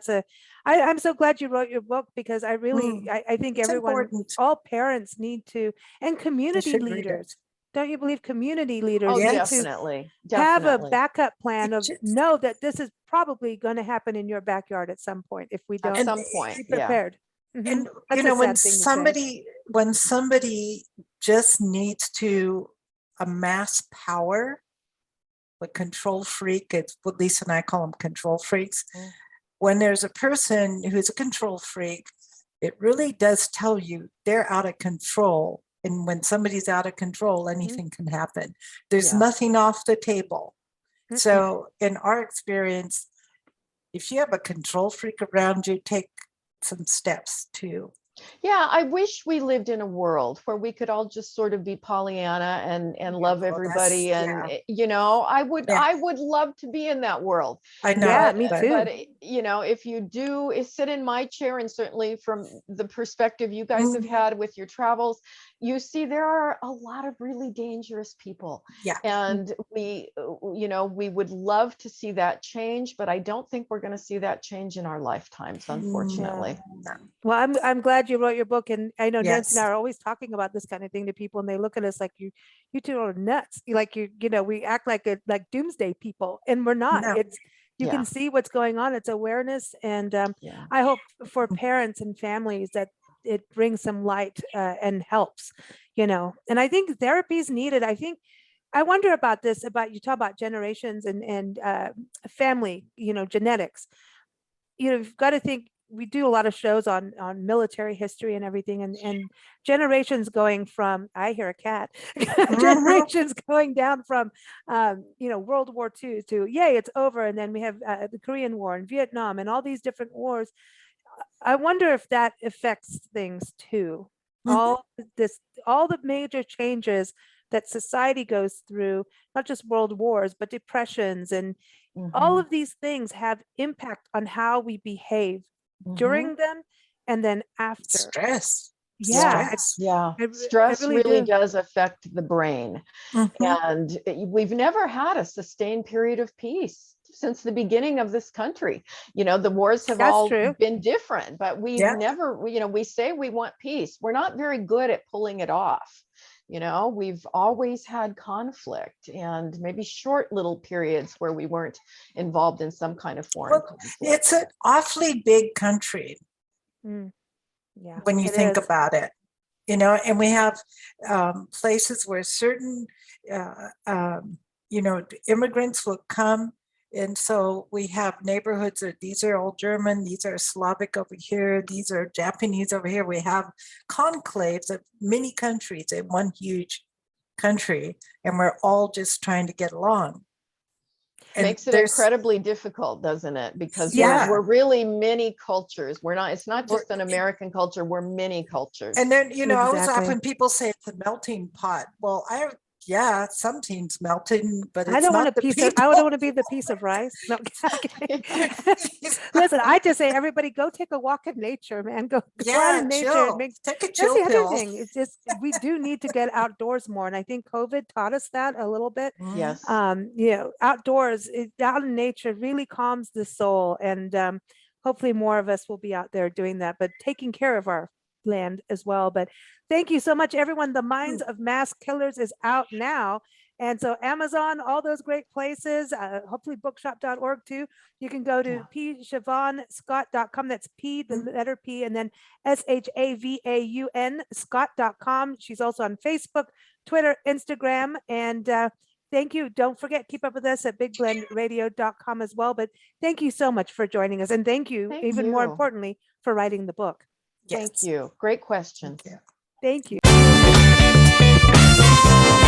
I'm so glad you wrote your book, because I really, I think everyone, important. All parents need to, and community leaders. Don't you believe community leaders need definitely have a backup plan of know that this is probably going to happen in your backyard at some point if we don't at some point be prepared. And you know, when somebody just needs to amass power, but control freak, it's what Lisa and I call them, control freaks. When there's a person who's a control freak, it really does tell you they're out of control. And when somebody's out of control, anything can happen. There's nothing off the table. So in our experience, if you have a control freak around you, take some steps to. Yeah, I wish we lived in a world where we could all just sort of be Pollyanna and love everybody. And, you know, I would love to be in that world. I know. Yeah, me too. But, you know, if you do sit in my chair, and certainly from the perspective you guys have had with your travels, you see there are a lot of really dangerous people. Yeah. And we would love to see that change, but I don't think we're going to see that change in our lifetimes, unfortunately. Well, I'm glad you wrote your book, and I know Nancy and I are always talking about this kind of thing to people, and they look at us like you two are nuts. Like you know, we act like doomsday people, and we're not. No. It's you can see what's going on. It's awareness, and I hope for parents and families that it brings some light and helps, you know. And I think therapy is needed. I wonder about this, about you talk about generations and family, you know, genetics. You know, you've got to think, we do a lot of shows on military history and everything, and generations going from, I hear a cat, generations going down from, you know, World War II to, yay, it's over. And then we have the Korean War and Vietnam and all these different wars. I wonder if that affects things too. All the major changes that society goes through, not just world wars, but depressions and all of these things have impact on how we behave during them and then after. Stress. Yeah, stress. Yeah, I stress really really do. does affect the brain. Mhm. And we've never had a sustained period of peace since the beginning of this country. The wars have That's all true. been different, but we've Yeah. never, we say we want peace. We're not very good at pulling it off. We've always had conflict and maybe short little periods where we weren't involved in some kind of foreign Well, conflict. it's an awfully big country Mm. Yeah, when you it think is. about it, and we have places where certain, immigrants will come. And so we have neighborhoods that these are all German, these are Slavic over here, these are Japanese over here. We have conclaves of many countries in one huge country, and we're all just trying to get along. And Makes it there's, incredibly difficult, doesn't it? Because Yeah. we're really many cultures. It's not just We're- an American culture, we're many cultures. and then, always Exactly. often people say it's a melting pot. Well, some teams melting, but it's I don't want not a the piece people. of, I don't want to be the piece of rice. No, listen, I just say, everybody go take a walk in nature, man. Go out Yeah, in nature. chill. And Take a that's chill the other pill. thing. It's just, we do need to get outdoors more. And I think COVID taught us that a little bit. Mhm. Yes. Outdoors, out in nature really calms the soul. And hopefully more of us will be out there doing that, but taking care of our land as well. But thank you so much, everyone. The Minds of Mass Killers is out now. And so Amazon, all those great places, hopefully bookshop.org too. You can go to ShavaunScott.com. That's P, the letter P, and then SHAVAUN Scott.com. She's also on Facebook, Twitter, Instagram. And thank you. Don't forget, keep up with us at bigblendradio.com as well. But thank you so much for joining us. And thank you, Thank even more you. importantly, for writing the book. Thank Yes. you. Great questions. Thank you. Thank you.